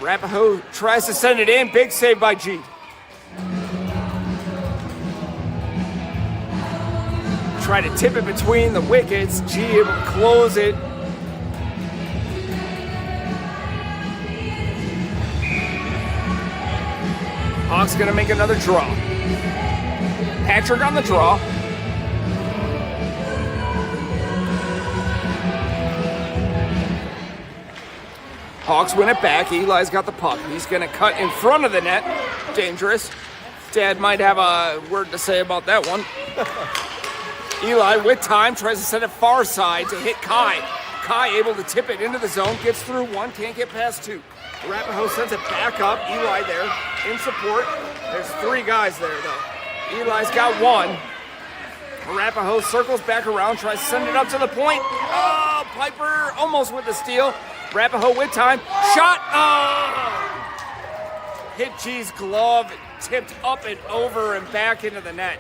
Arapahoe tries to send it in. Big save by G. Try to tip it between the wickets. G able to close it. Hawks gonna make another draw. Patrick on the draw. Hawks win it back. Eli's got the puck. He's gonna cut in front of the net. Dangerous. Dad might have a word to say about that one. Eli with time tries to send it far side to hit Kai. Kai able to tip it into the zone. Gets through one. Can't get past two. Arapahoe sends it back up. Eli there in support. There's three guys there though. Eli's got one. Arapahoe circles back around. Tries to send it up to the point. Oh, Piper almost with the steal. Arapahoe with time. Shot. Oh! Hit G's glove. Tipped up and over and back into the net.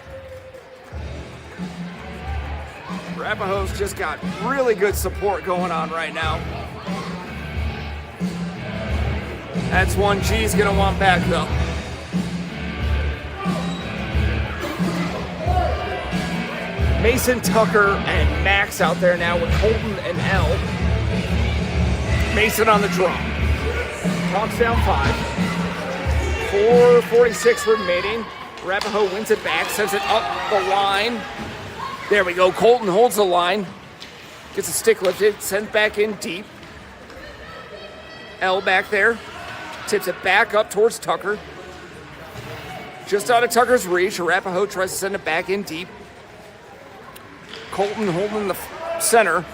Arapahoe's just got really good support going on right now. That's one G's gonna want back though. Mason, Tucker, and Max out there now with Colton and L. Mason on the draw. Hawks down 5. 4:46 remaining. Arapahoe wins it back, sends it up the line. There we go. Colton holds the line. Gets a stick lifted, sends back in deep. L back there. Tips it back up towards Tucker. Just out of Tucker's reach. Arapahoe tries to send it back in deep. Colton holding the center.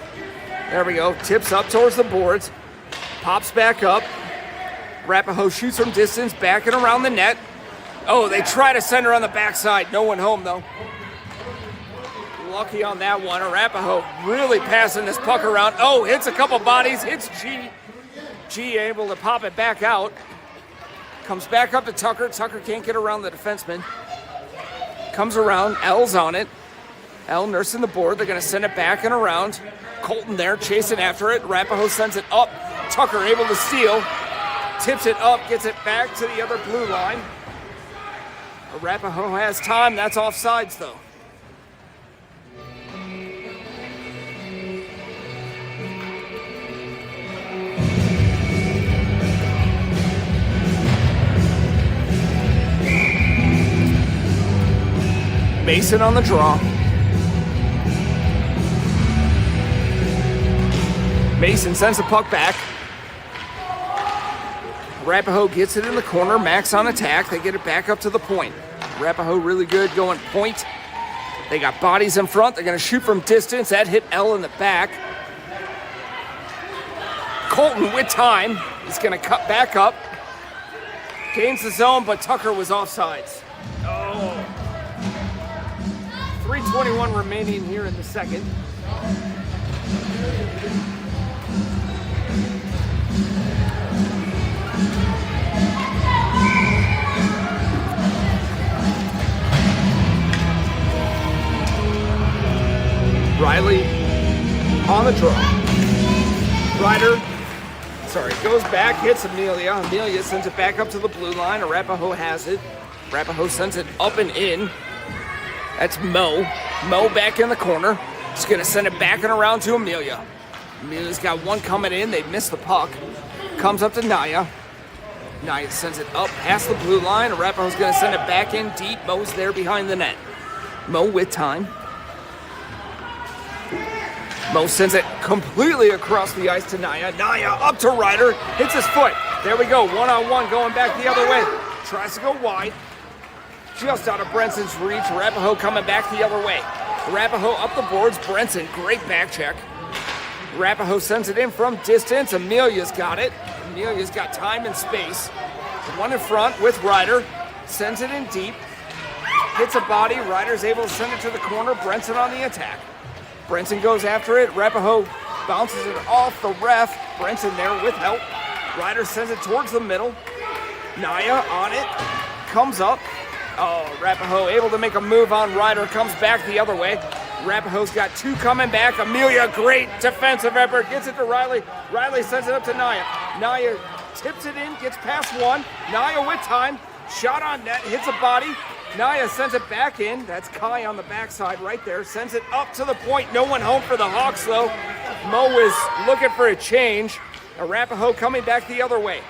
There we go. Tips up towards the boards. Pops back up. Arapahoe shoots from distance, back and around the net. Oh, they try to send her on the backside. No one home, though. Lucky on that one. Arapahoe really passing this puck around. Oh, hits a couple bodies. Hits G. G able to pop it back out. Comes back up to Tucker. Tucker can't get around the defenseman. Comes around. L's on it. L nursing the board. They're going to send it back and around. Colton there chasing after it. Arapahoe sends it up. Tucker able to steal. Tips it up. Gets it back to the other blue line. Arapahoe has time. That's offsides, though. Mason on the draw. Mason sends the puck back. Arapahoe gets it in the corner. Max on attack. They get it back up to the point. Arapahoe really good going point. They got bodies in front. They're going to shoot from distance. That hit L in the back. Colton with time. He's going to cut back up. Gains the zone, but Tucker was offsides. Oh. 3:21 remaining here in the second. Riley on the draw. Ryder, goes back, hits Amelia. Amelia sends it back up to the blue line. Arapahoe has it. Arapahoe sends it up and in. That's Mo. Mo back in the corner. He's going to send it back and around to Amelia. Amelia's got one coming in. They missed the puck. Comes up to Naya. Naya sends it up past the blue line. Arapahoe's going to send it back in deep. Mo's there behind the net. Mo with time. Mo sends it completely across the ice to Naya. Naya up to Ryder. Hits his foot. There we go. One-on-one going back the other way. Tries to go wide. Just out of Brenson's reach. Arapahoe coming back the other way. Arapahoe up the boards. Brenson, great back check. Arapahoe sends it in from distance. Amelia's got it. Amelia's got time and space. One in front with Ryder. Sends it in deep. Hits a body. Ryder's able to send it to the corner. Brenson on the attack. Brenson goes after it. Arapahoe bounces it off the ref. Brenson there with help. Ryder sends it towards the middle. Naya on it. Comes up. Oh, Arapahoe able to make a move on Ryder. Comes back the other way. Arapahoe's got two coming back. Amelia, great defensive effort. Gets it to Riley. Riley sends it up to Naya. Naya tips it in, gets past one. Naya with time, shot on net, hits a body. Naya sends it back in. That's Kai on the backside right there. Sends it up to the point. No one home for the Hawks though. Mo is looking for a change. Arapahoe coming back the other way.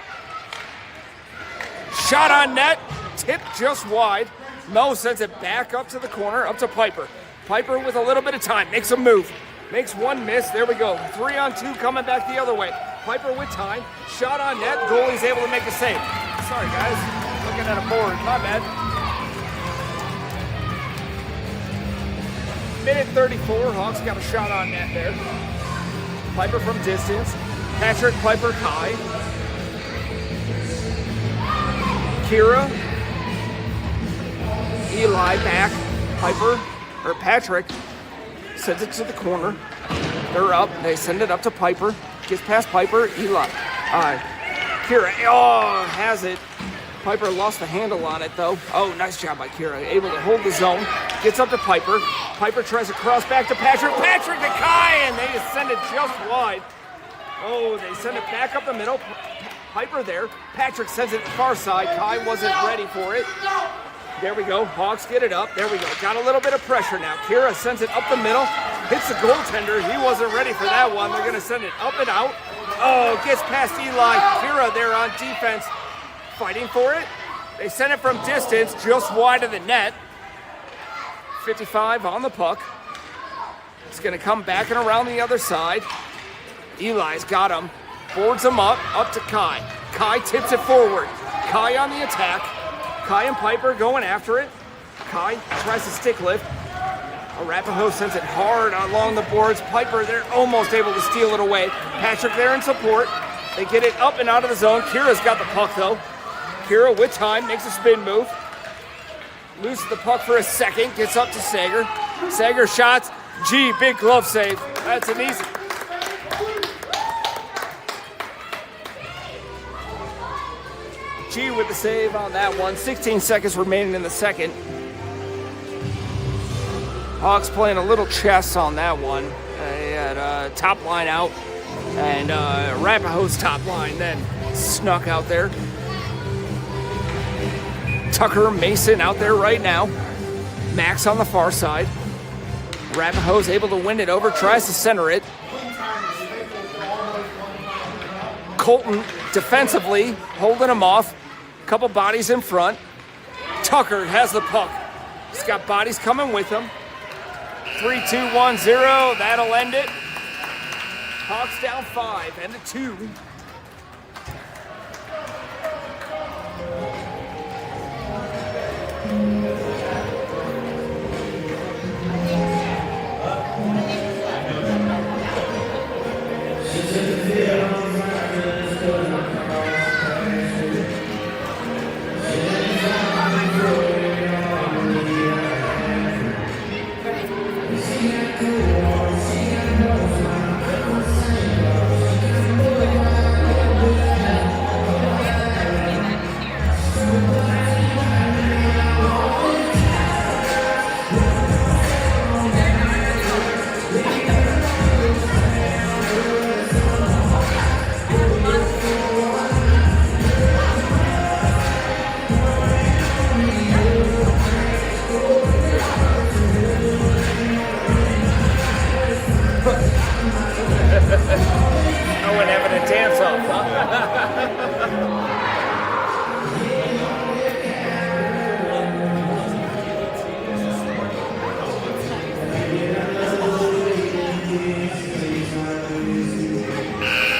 Shot on net, tipped just wide. Mo sends it back up to the corner, up to Piper. Piper with a little bit of time, makes a move. Makes one miss, there we go. 3-on-2 coming back the other way. Piper with time, shot on net, goalie's able to make a save. Sorry guys, looking at a board, my bad. Minute 34, Hawks got a shot on net there. Piper from distance, Patrick, Piper, Kai. Kira, Eli back, Piper, or Patrick, sends it to the corner. They're up, they send it up to Piper, gets past Piper, Eli. Kira, has it. Piper lost the handle on it though. Oh, nice job by Kira, able to hold the zone. Gets up to Piper. Piper tries to cross back to Patrick. Patrick to Kai, and they just send it just wide. Oh, they send it back up the middle. Piper there. Patrick sends it far side. Kai wasn't ready for it. There we go. Hawks get it up. There we go. Got a little bit of pressure now. Kira sends it up the middle. Hits the goaltender. He wasn't ready for that one. They're going to send it up and out. Oh, gets past Eli. Kira there on defense. Fighting for it. They send it from distance, just wide of the net. 55 on the puck. It's going to come back and around the other side. Eli's got him. Boards him up to Kai. Kai tips it forward. Kai on the attack. Kai and Piper going after it. Kai tries to stick lift. Arapahoe sends it hard along the boards. Piper, they're almost able to steal it away. Patrick there in support. They get it up and out of the zone. Kira's got the puck though. Kira with time, makes a spin move. Loses the puck for a second, gets up to Sager. Sager shots. Big glove save. That's an easy. With the save on that one. 16 seconds remaining in the second. Hawks playing a little chess on that one. They had top line out, and Arapahoe's top line then snuck out there. Tucker, Mason out there right now. Max on the far side. Arapahoe's able to win it over, tries to center it. Colton defensively holding him off. Couple bodies in front. Tucker has the puck. He's got bodies coming with him. 3-2-1-0. That'll end it. Hawks down 5 and a 2.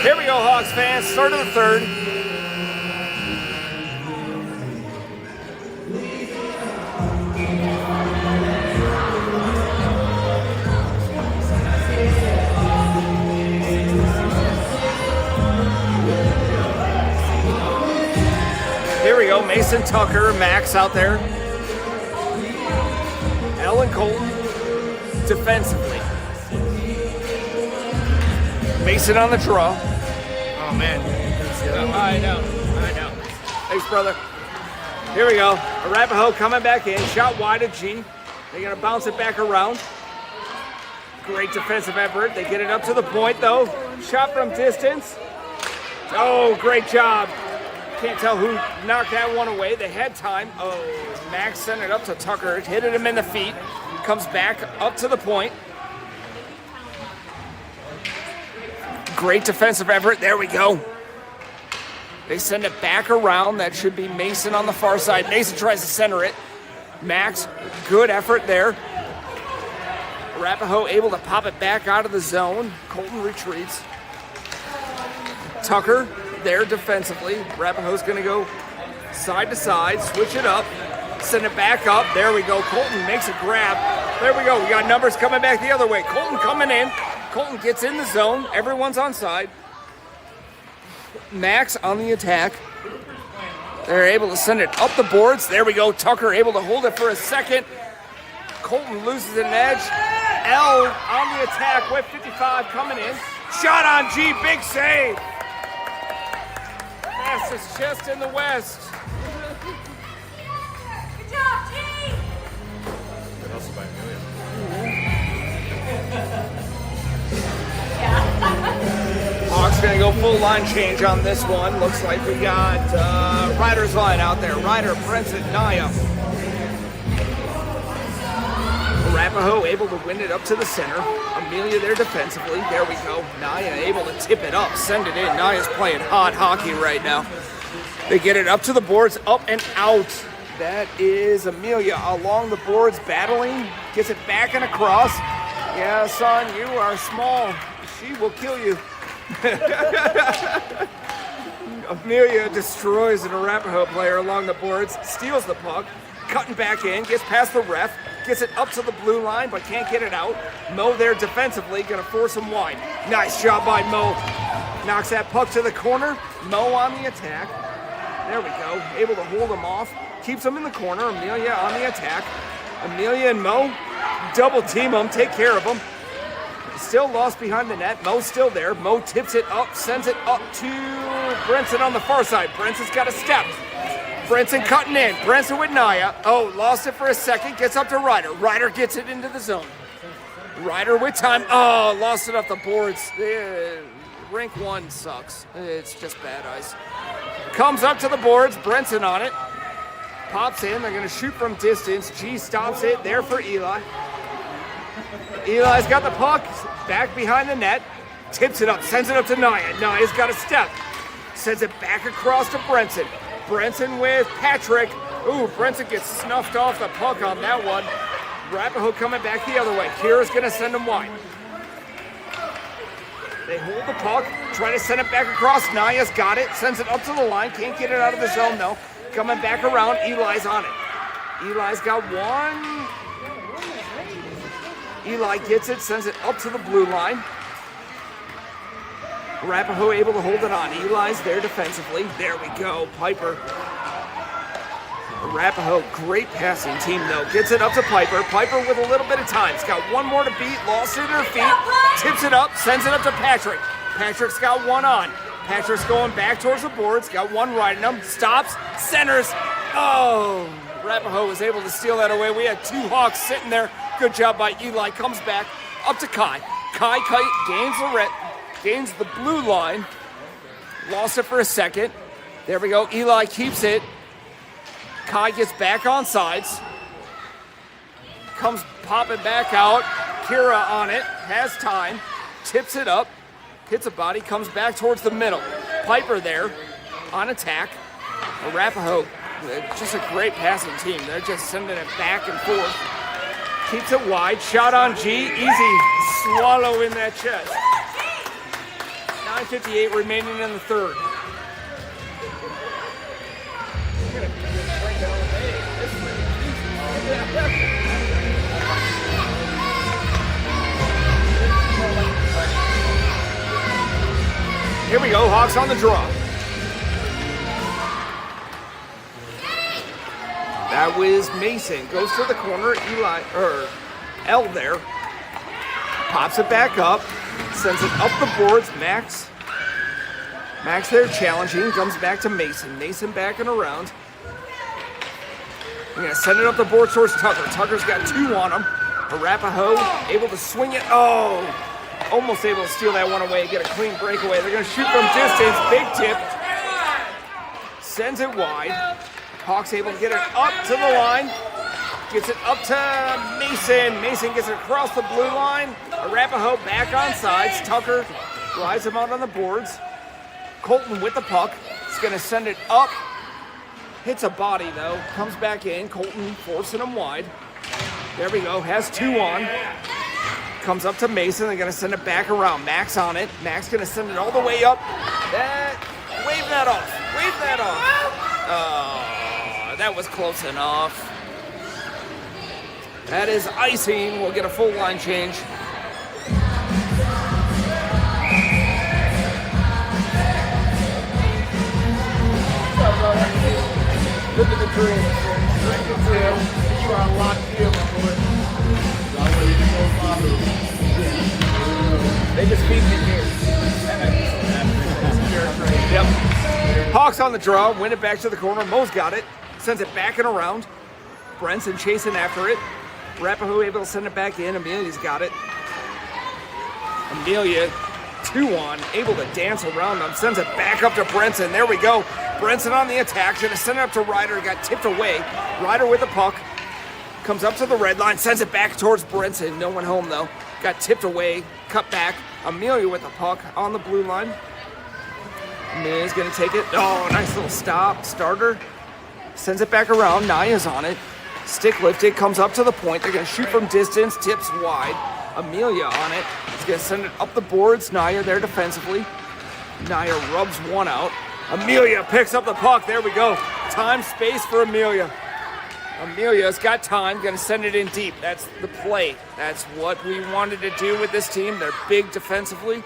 Here we go, Hawks fans. Start of the third. Here we go. Mason, Tucker, Max out there. Ellen Colton defensively. Mason on the draw. Oh, man. I know. Thanks, brother. Here we go. Arapahoe coming back in. Shot wide of G. They're going to bounce it back around. Great defensive effort. They get it up to the point, though. Shot from distance. Oh, great job. Can't tell who knocked that one away. They had time. Oh, Max sent it up to Tucker. Hit him in the feet. Comes back up to the point. Great defensive effort. There we go. They send it back around. That should be Mason on the far side. Mason tries to center it. Max, good effort there. Arapahoe able to pop it back out of the zone. Colton retreats. Tucker there defensively. Arapahoe's going to go side to side, switch it up, send it back up. There we go. Colton makes a grab. There we go. We got numbers coming back the other way. Colton coming in. Colton gets in the zone. Everyone's on side. Max on the attack. They're able to send it up the boards. There we go. Tucker able to hold it for a second. Colton loses an edge. L on the attack with 55 coming in. Shot on G. Big save. Fastest chest in the West. Good job, G! And also by Amelia. Hawks gonna go full line change on this one. Looks like we got Ryder's line out there. Ryder, Brenton, Naya. Arapahoe able to win it up to the center. Amelia there defensively. There we go. Naya able to tip it up, send it in. Naya's playing hot hockey right now. They get it up to the boards, up and out. That is Amelia along the boards battling. Gets it back and across. Yeah, son, you are small. She will kill you. Amelia destroys an Arapahoe player along the boards, steals the puck, cutting back in, gets past the ref, gets it up to the blue line, but can't get it out. Mo there defensively, gonna force him wide. Nice job by Mo. Knocks that puck to the corner. Mo on the attack. There we go. Able to hold him off. Keeps him in the corner. Amelia on the attack. Amelia and Mo double team him, take care of him. Still lost behind the net. Mo's still there. Mo tips it up, sends it up to Brenton on the far side. Brenton's got a step. Brenton cutting in. Brenton with Naya. Oh, lost it for a second. Gets up to Ryder. Ryder gets it into the zone. Ryder with time. Oh, lost it off the boards. Rink 1 sucks. It's just bad ice. Comes up to the boards. Brenton on it. Pops in. They're going to shoot from distance. G stops it. There for Eli. Eli's got the puck. Back behind the net. Tips it up. Sends it up to Naya. Naya's got a step. Sends it back across to Brenton. Brenton with Patrick. Ooh, Brenton gets snuffed off the puck on that one. Arapahoe coming back the other way. Kira's going to send him wide. They hold the puck. Try to send it back across. Naya's got it. Sends it up to the line. Can't get it out of the zone, though. Coming back around. Eli's on it. Eli's got one. Eli gets it. Sends it up to the blue line. Arapahoe able to hold it on. Eli's there defensively. There we go. Piper. Arapahoe, great passing team though. Gets it up to Piper. Piper with a little bit of time. He's got one more to beat. Lost it at her feet. Tips it up. Sends it up to Patrick. Patrick's got one on. Patrick's going back towards the boards. Got one riding him. Stops. Centers. Oh, Arapahoe was able to steal that away. We had two Hawks sitting there. Good job by Eli. Comes back up to Kai. Kai gains the blue line. Lost it for a second. There we go. Eli keeps it. Kai gets back on sides. Comes popping back out. Kira on it. Has time. Tips it up. Hits a body. Comes back towards the middle. Piper there on attack. Arapahoe, just a great passing team. They're just sending it back and forth. Keeps it wide. Shot on G. Easy swallow in that chest. 9:58 remaining in the third. Here we go, Hawks on the draw. That was Mason. Goes to the corner. L there. Pops it back up. Sends it up the boards. Max there challenging. Comes back to Mason. Mason backing around. We're going to send it up the board towards Tucker. Tucker's got two on him. Arapahoe able to swing it. Oh! almost able to steal that one away, get a clean breakaway. They're going to shoot from distance. Big tip. Sends it wide. Hawks able to get it up to the line. Gets it up to Mason. Mason gets it across the blue line. Arapahoe back on sides. Tucker drives him out on the boards. Colton with the puck. He's going to send it up. Hits a body, though. Comes back in. Colton forcing him wide. There we go. Has 2 on. Comes up to Mason. They're going to send it back around. Max on it. Max going to send it all the way up. Wave that off. Wave that off. Oh, that was close enough. That is icing. We'll get a full line change. Look at the dream. You are locked in, my boy. They just feed me here. Yep. Hawks on the draw. Win it back to the corner. Mo's got it. Sends it back and around. Brenson chasing after it. Arapahoe able to send it back in. Amelia's got it. Amelia, 2 on, able to dance around them. Sends it back up to Brenson. There we go. Brenson on the attack. Gonna send it up to Ryder. Got tipped away. Ryder with the puck. Comes up to the red line. Sends it back towards Brenson. No one home though. Got tipped away. Cut back. Amelia with the puck on the blue line. Amelia's gonna take it. Oh, nice little stop. Starter. Sends it back around. Naya's on it. Stick lifted, comes up to the point. They're going to shoot from distance, tips wide. Amelia on it. He's going to send it up the boards. Naya there defensively. Naya rubs one out. Amelia picks up the puck. There we go. Time, space for Amelia. Amelia's got time. Going to send it in deep. That's the play. That's what we wanted to do with this team. They're big defensively.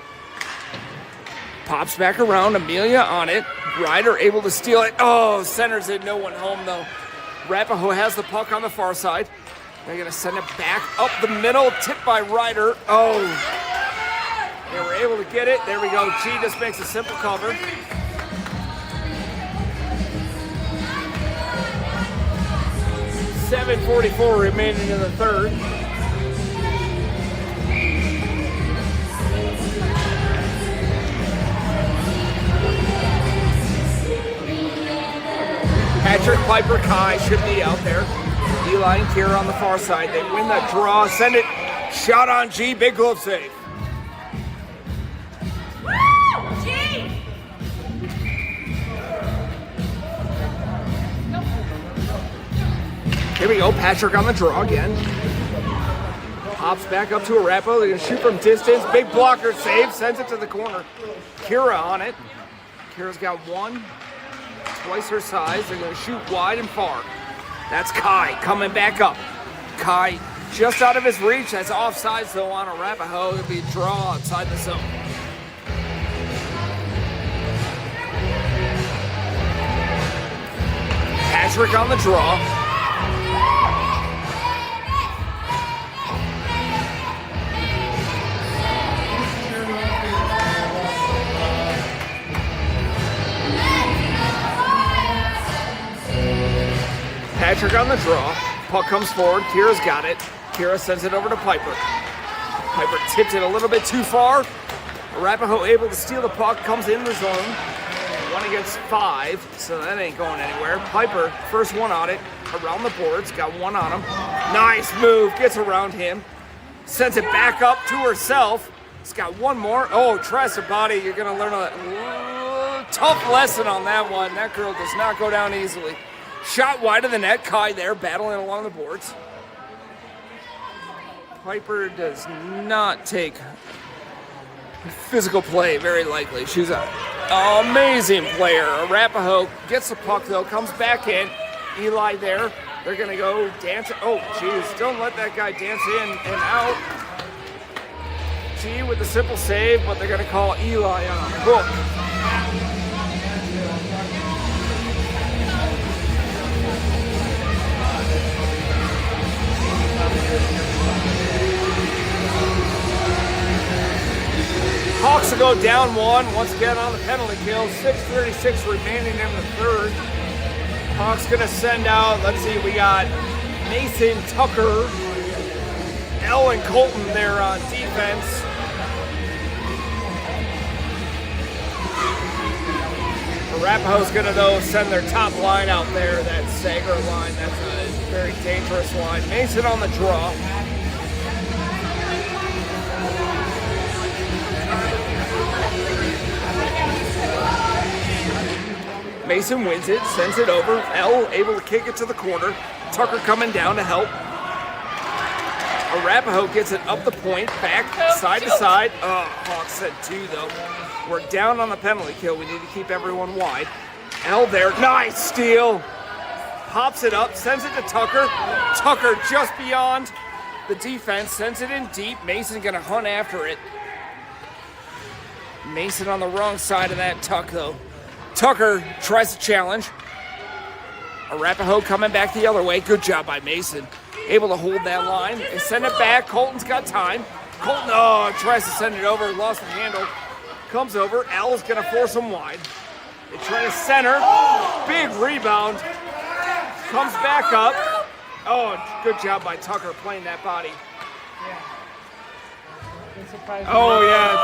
Pops back around. Amelia on it. Ryder able to steal it. Oh, centers it. No one home though. Arapahoe has the puck on the far side. They're going to send it back up the middle. Tipped by Ryder. Oh. They were able to get it. There we go. G just makes a simple cover. .7:44 remaining in the third. Patrick, Piper, Kai should be out there. Eli and Kira on the far side. They win that draw. Send it. Shot on G. Big glove save. Woo! G! Here we go. Patrick on the draw again. Pops back up to Arapahoe. They're going to shoot from distance. Big blocker save. Sends it to the corner. Kira on it. Kira's got 1. Twice her size. They're going to shoot wide and far. That's Kai coming back up. Kai just out of his reach. That's offsides though on Arapahoe. It'll be a draw outside the zone. Patrick on the draw. Patrick on the draw. Puck comes forward. Kira's got it. Kira sends it over to Piper. Piper tipped it a little bit too far. Arapahoe able to steal the puck. Comes in the zone. 1 against 5, so that ain't going anywhere. Piper, first one on it. Around the boards. Got 1 on him. Nice move. Gets around him. Sends it back up to herself. It's got 1 more. Oh, tries to body. You're going to learn a tough lesson on that one. That girl does not go down easily. Shot wide of the net. Kai there battling along the boards. Piper does not take physical play very likely. She's an amazing player. Arapahoe gets the puck though, comes back in. Eli there. They're going to go dance. Oh, geez. Don't let that guy dance in and out. G with the simple save, but they're going to call Eli on a hook. Hawks will go down 1 once again on the penalty kill. 6:36 remaining in the third. Hawks gonna send out, let's see, we got Mason, Tucker, Elle and Colton there on defense. Arapahoe's gonna though send their top line out there, that Sager line. That's a very dangerous line. Mason on the draw. Mason wins it, sends it over. L able to kick it to the corner. Tucker coming down to help. Arapahoe gets it up the point, back, side to side. Oh, Hawks said 2 though. We're down on the penalty kill. We need to keep everyone wide. L there, nice steal. Pops it up, sends it to Tucker. Tucker just beyond the defense, sends it in deep. Mason gonna hunt after it. Mason on the wrong side of that tuck though. Tucker tries to challenge. Arapahoe coming back the other way. Good job by Mason. Able to hold that line and send it back. Colton's got time. Colton, tries to send it over. Lost the handle. Comes over. Al's going to force him wide. They try to center. Big rebound. Comes back up. Oh, good job by Tucker playing that body. Oh, yeah.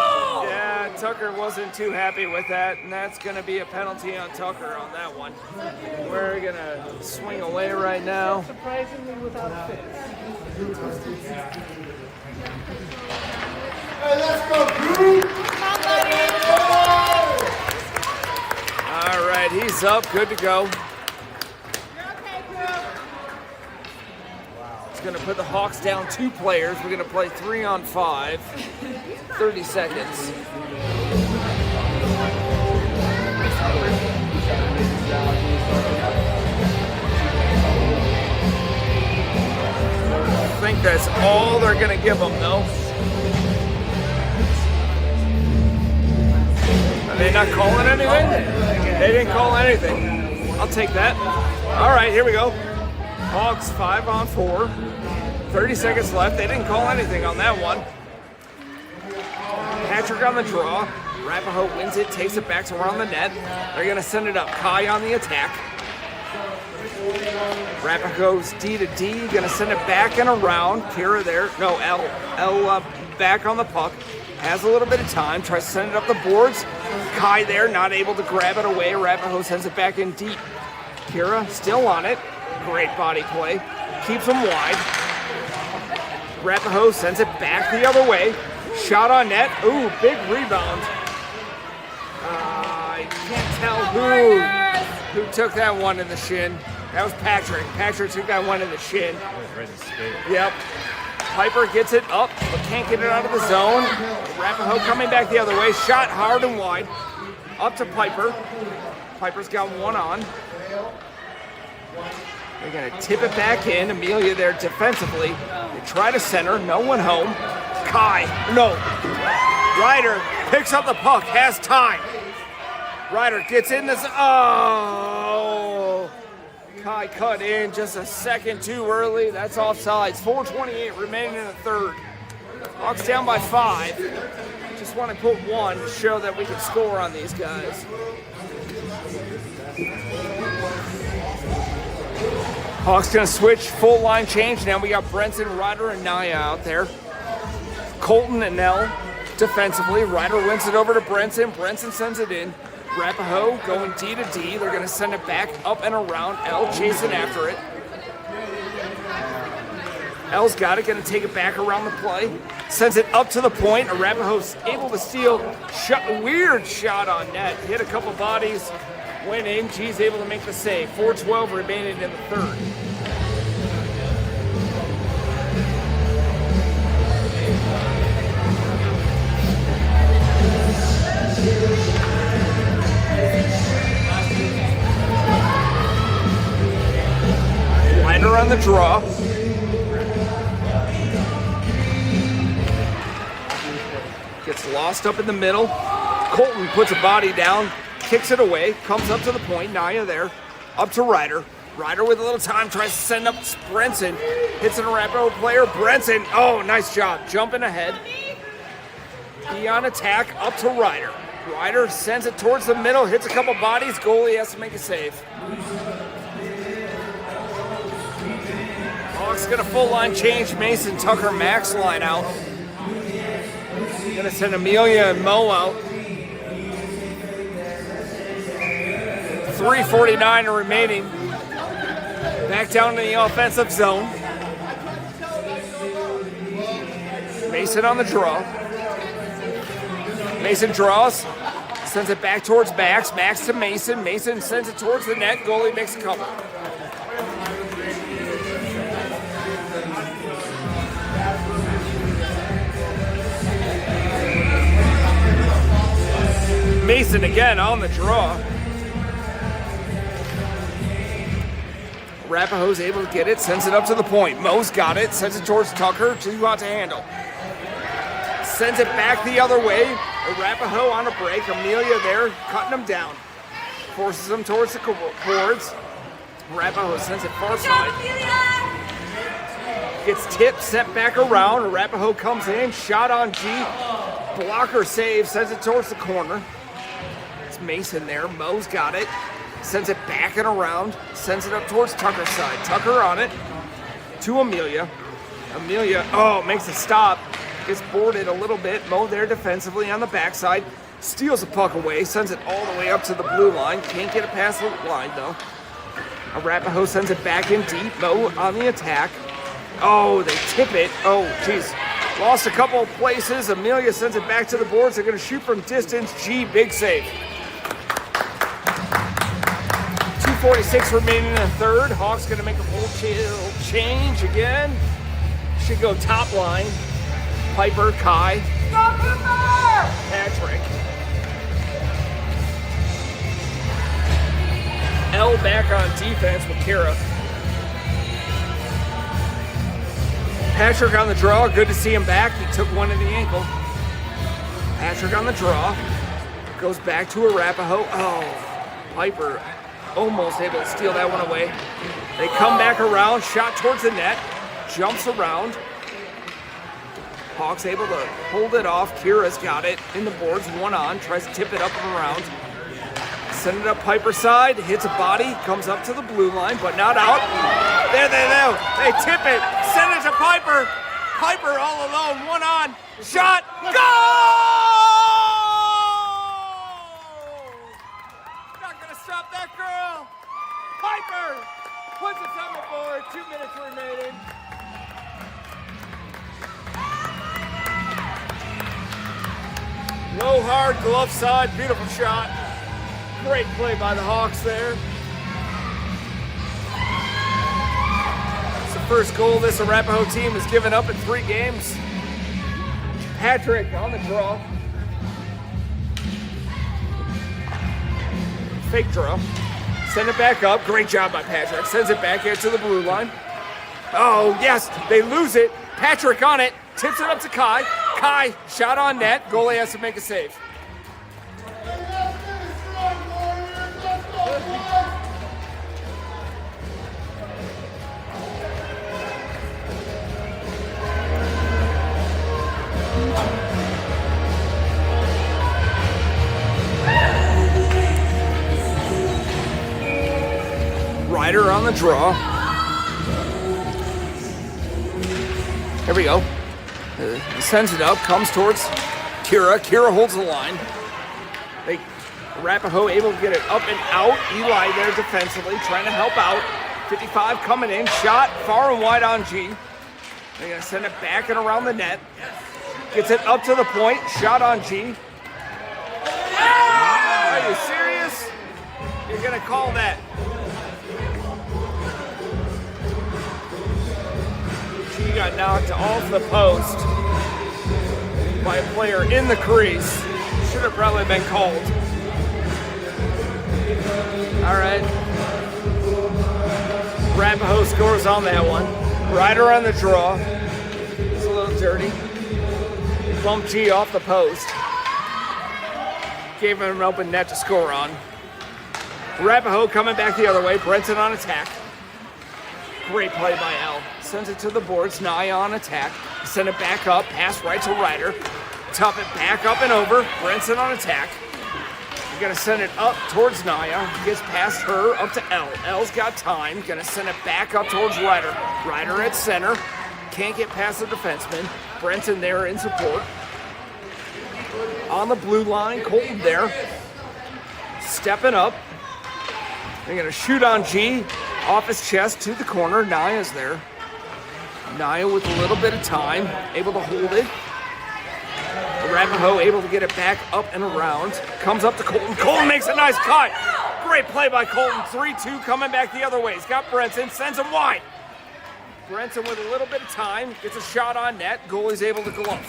Yeah, Tucker wasn't too happy with that, and that's going to be a penalty on Tucker on that one. We're going to swing away right now. Surprisingly without fits. Hey, let's go, Drew! All right, he's up. Good to go. It's going to put the Hawks down 2 players. We're going to play 3-on-5. 30 seconds. I think that's all they're going to give them, though. Are they not calling anything? They didn't call anything. I'll take that. All right, here we go. Hawks 5-on-4. 30 seconds left. They didn't call anything on that one. Patrick on the draw. Arapahoe wins it, takes it back to around the net. They're going to send it up. Kai on the attack. Arapahoe's D to D. Going to send it back and around. Kira there. No, L back on the puck. Has a little bit of time. Tries to send it up the boards. Kai there, not able to grab it away. Arapahoe sends it back in deep. Kira still on it. Great body play. Keeps them wide. Arapahoe sends it back the other way. Shot on net. Ooh, big rebound. I can't tell who took that one in the shin. That was Patrick. Patrick took that one in the shin. Yep. Piper gets it up, but can't get it out of the zone. Arapahoe coming back the other way. Shot hard and wide. Up to Piper. Piper's got one on. They're going to tip it back in. Amelia there defensively. They try to center. No one home. Kai. No. Ryder picks up the puck. Has time. Ryder gets in this. Oh. Kai cut in just a second too early. That's offsides. 4:28 remaining in the third. Hawks down by 5. Just want to put one to show that we can score on these guys. Hawks gonna switch, full line change. Now we got Brenton, Ryder, and Naya out there. Colton and Nell defensively. Ryder wins it over to Brenton. Brenton sends it in. Arapahoe going D to D. They're gonna send it back up and around. L chasing after it. L's got it, gonna take it back around the play. Sends it up to the point. Arapahoe's able to steal. Weird shot on net. Hit a couple bodies. Went in. G's able to make the save. 4:12 remaining in the third. Ryder on the draw. Gets lost up in the middle. Colton puts a body down, kicks it away, comes up to the point. Naya there, up to Ryder. Ryder with a little time, tries to send up Brenton. Hits an Arapahoe player. Brenton, oh, nice job. Jumping ahead. He on attack, up to Ryder. Ryder sends it towards the middle, hits a couple bodies. Goalie has to make a save. Hawks gonna full line change. Mason, Tucker, Max line out. Gonna send Amelia and Mo out. 3:49 remaining. Back down in the offensive zone. Mason on the draw. Mason draws, sends it back towards Max. Max to Mason. Mason sends it towards the net. Goalie makes a cover. Mason again on the draw. Arapahoe's able to get it, sends it up to the point. Mo's got it, sends it towards Tucker, too hot to handle. Sends it back the other way. Arapahoe on a break. Amelia there, cutting him down. Forces him towards the boards. Arapahoe sends it far side. Gets tipped, sent back around. Arapahoe comes in, shot on G. Blocker save, sends it towards the corner. It's Mason there. Mo's got it. Sends it back and around. Sends it up towards Tucker's side. Tucker on it to Amelia. Amelia, makes a stop. Gets boarded a little bit. Mo there defensively on the backside. Steals the puck away. Sends it all the way up to the blue line. Can't get it past the line though. Arapahoe sends it back in deep. Mo on the attack. Oh, they tip it. Oh, jeez. Lost a couple of places. Amelia sends it back to the boards. They're going to shoot from distance. G, big save. 2:46 remaining in the third. Hawks going to make a full change again. Should go top line. Piper, Kai, Patrick. L back on defense with Kira. Patrick on the draw. Good to see him back. He took one in the ankle. Patrick on the draw. Goes back to Arapahoe. Oh, Piper almost able to steal that one away. They come back around. Shot towards the net. Jumps around. Hawks able to hold it off. Kira's got it in the boards, one on, tries to tip it up and around. Send it up Piper's side, hits a body, comes up to the blue line, but not out. There, they tip it, send it to Piper. Piper all alone, one on, shot, goal! Not gonna stop that girl. Piper puts it on the board, 2 minutes remaining. Low, hard, glove side, beautiful shot. Great play by the Hawks there. It's the first goal this Arapahoe team has given up in 3 games. Patrick on the draw. Fake draw. Send it back up. Great job by Patrick. Sends it back here to the blue line. Oh, yes, they lose it. Patrick on it. Tips it up to Kai. Kai, shot on net. Goalie has to make a save. Ryder on the draw. Here we go. Sends it up, comes towards Kira. Kira holds the line. Arapahoe able to get it up and out. Eli there defensively, trying to help out. 55 coming in, shot far and wide on G. They're gonna send it back and around the net. Gets it up to the point, shot on G. Are you serious? You're gonna call that. He got knocked off the post by a player in the crease. Should have probably been called. All right. Arapahoe scores on that one. Ryder on the draw. It's a little dirty. Bumped G off the post. Gave him an open net to score on. Arapahoe coming back the other way. Brenton on attack. Great play by L. Sends it to the boards. Naya on attack. Send it back up. Pass right to Ryder. Top it back up and over. Brenton on attack. You're going to send it up towards Naya. Gets past her up to L. L's got time. Going to send it back up towards Ryder. Ryder at center. Can't get past the defenseman. Brenton there in support. On the blue line. Colton there. Stepping up. They're gonna shoot on G, off his chest to the corner. Naya's there. Naya with a little bit of time, able to hold it. Arapahoe able to get it back up and around. Comes up to Colton. Colton makes a nice cut. Great play by Colton. 3-2 coming back the other way. He's got Brenton, sends him wide. Brenton with a little bit of time, gets a shot on net. Goalie's able to glove.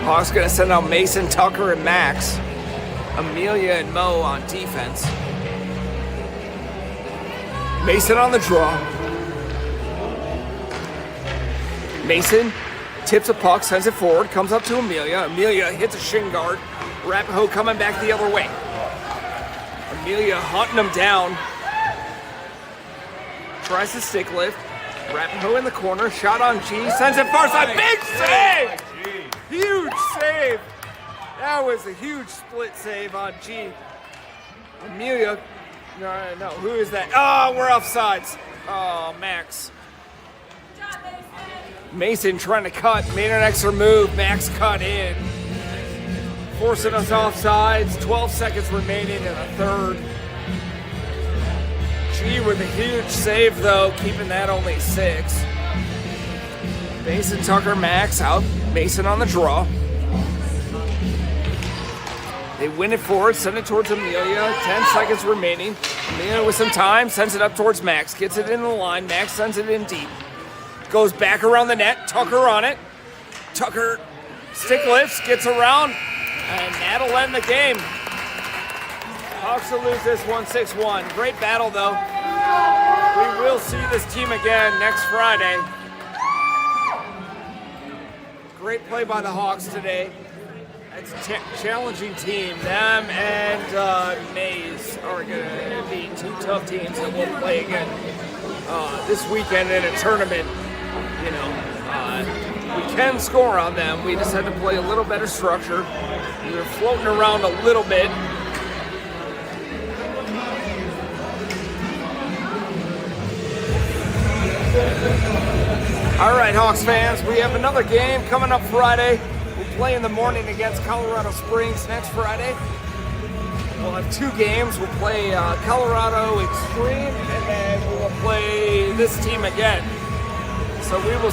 Hawks gonna send out Mason, Tucker, and Max. Amelia and Mo on defense. Mason on the draw. Mason tips a puck, sends it forward, comes up to Amelia. Amelia hits a shin guard. Arapahoe coming back the other way. Amelia hunting him down. Tries to stick lift. Arapahoe in the corner, shot on G, sends it far side. Big save! Huge save. That was a huge split save on G. Amelia, no, who is that? Oh, we're offsides. Oh, Max. Mason trying to cut, made an extra move. Max cut in. Forcing us offsides. 12 seconds remaining in the third. G with a huge save, though, keeping that only 6. Mason, Tucker, Max out. Mason on the draw. They win it forward, send it towards Amelia. 10 seconds remaining. Amelia with some time, sends it up towards Max. Gets it in the line. Max sends it in deep. Goes back around the net. Tucker on it. Tucker stick lifts, gets around, and that'll end the game. Hawks will lose this one 6-1. Great battle, though. We will see this team again next Friday. Great play by the Hawks today. It's a challenging team. Them and Mays are going to be 2 tough teams that will play again this weekend in a tournament. You know, we can score on them. We just had to play a little better structure. We were floating around a little bit. All right, Hawks fans, we have another game coming up Friday. We'll play in the morning against Colorado Springs next Friday. We'll have 2 games. We'll play Colorado Extreme, and then we'll play this team again. So we will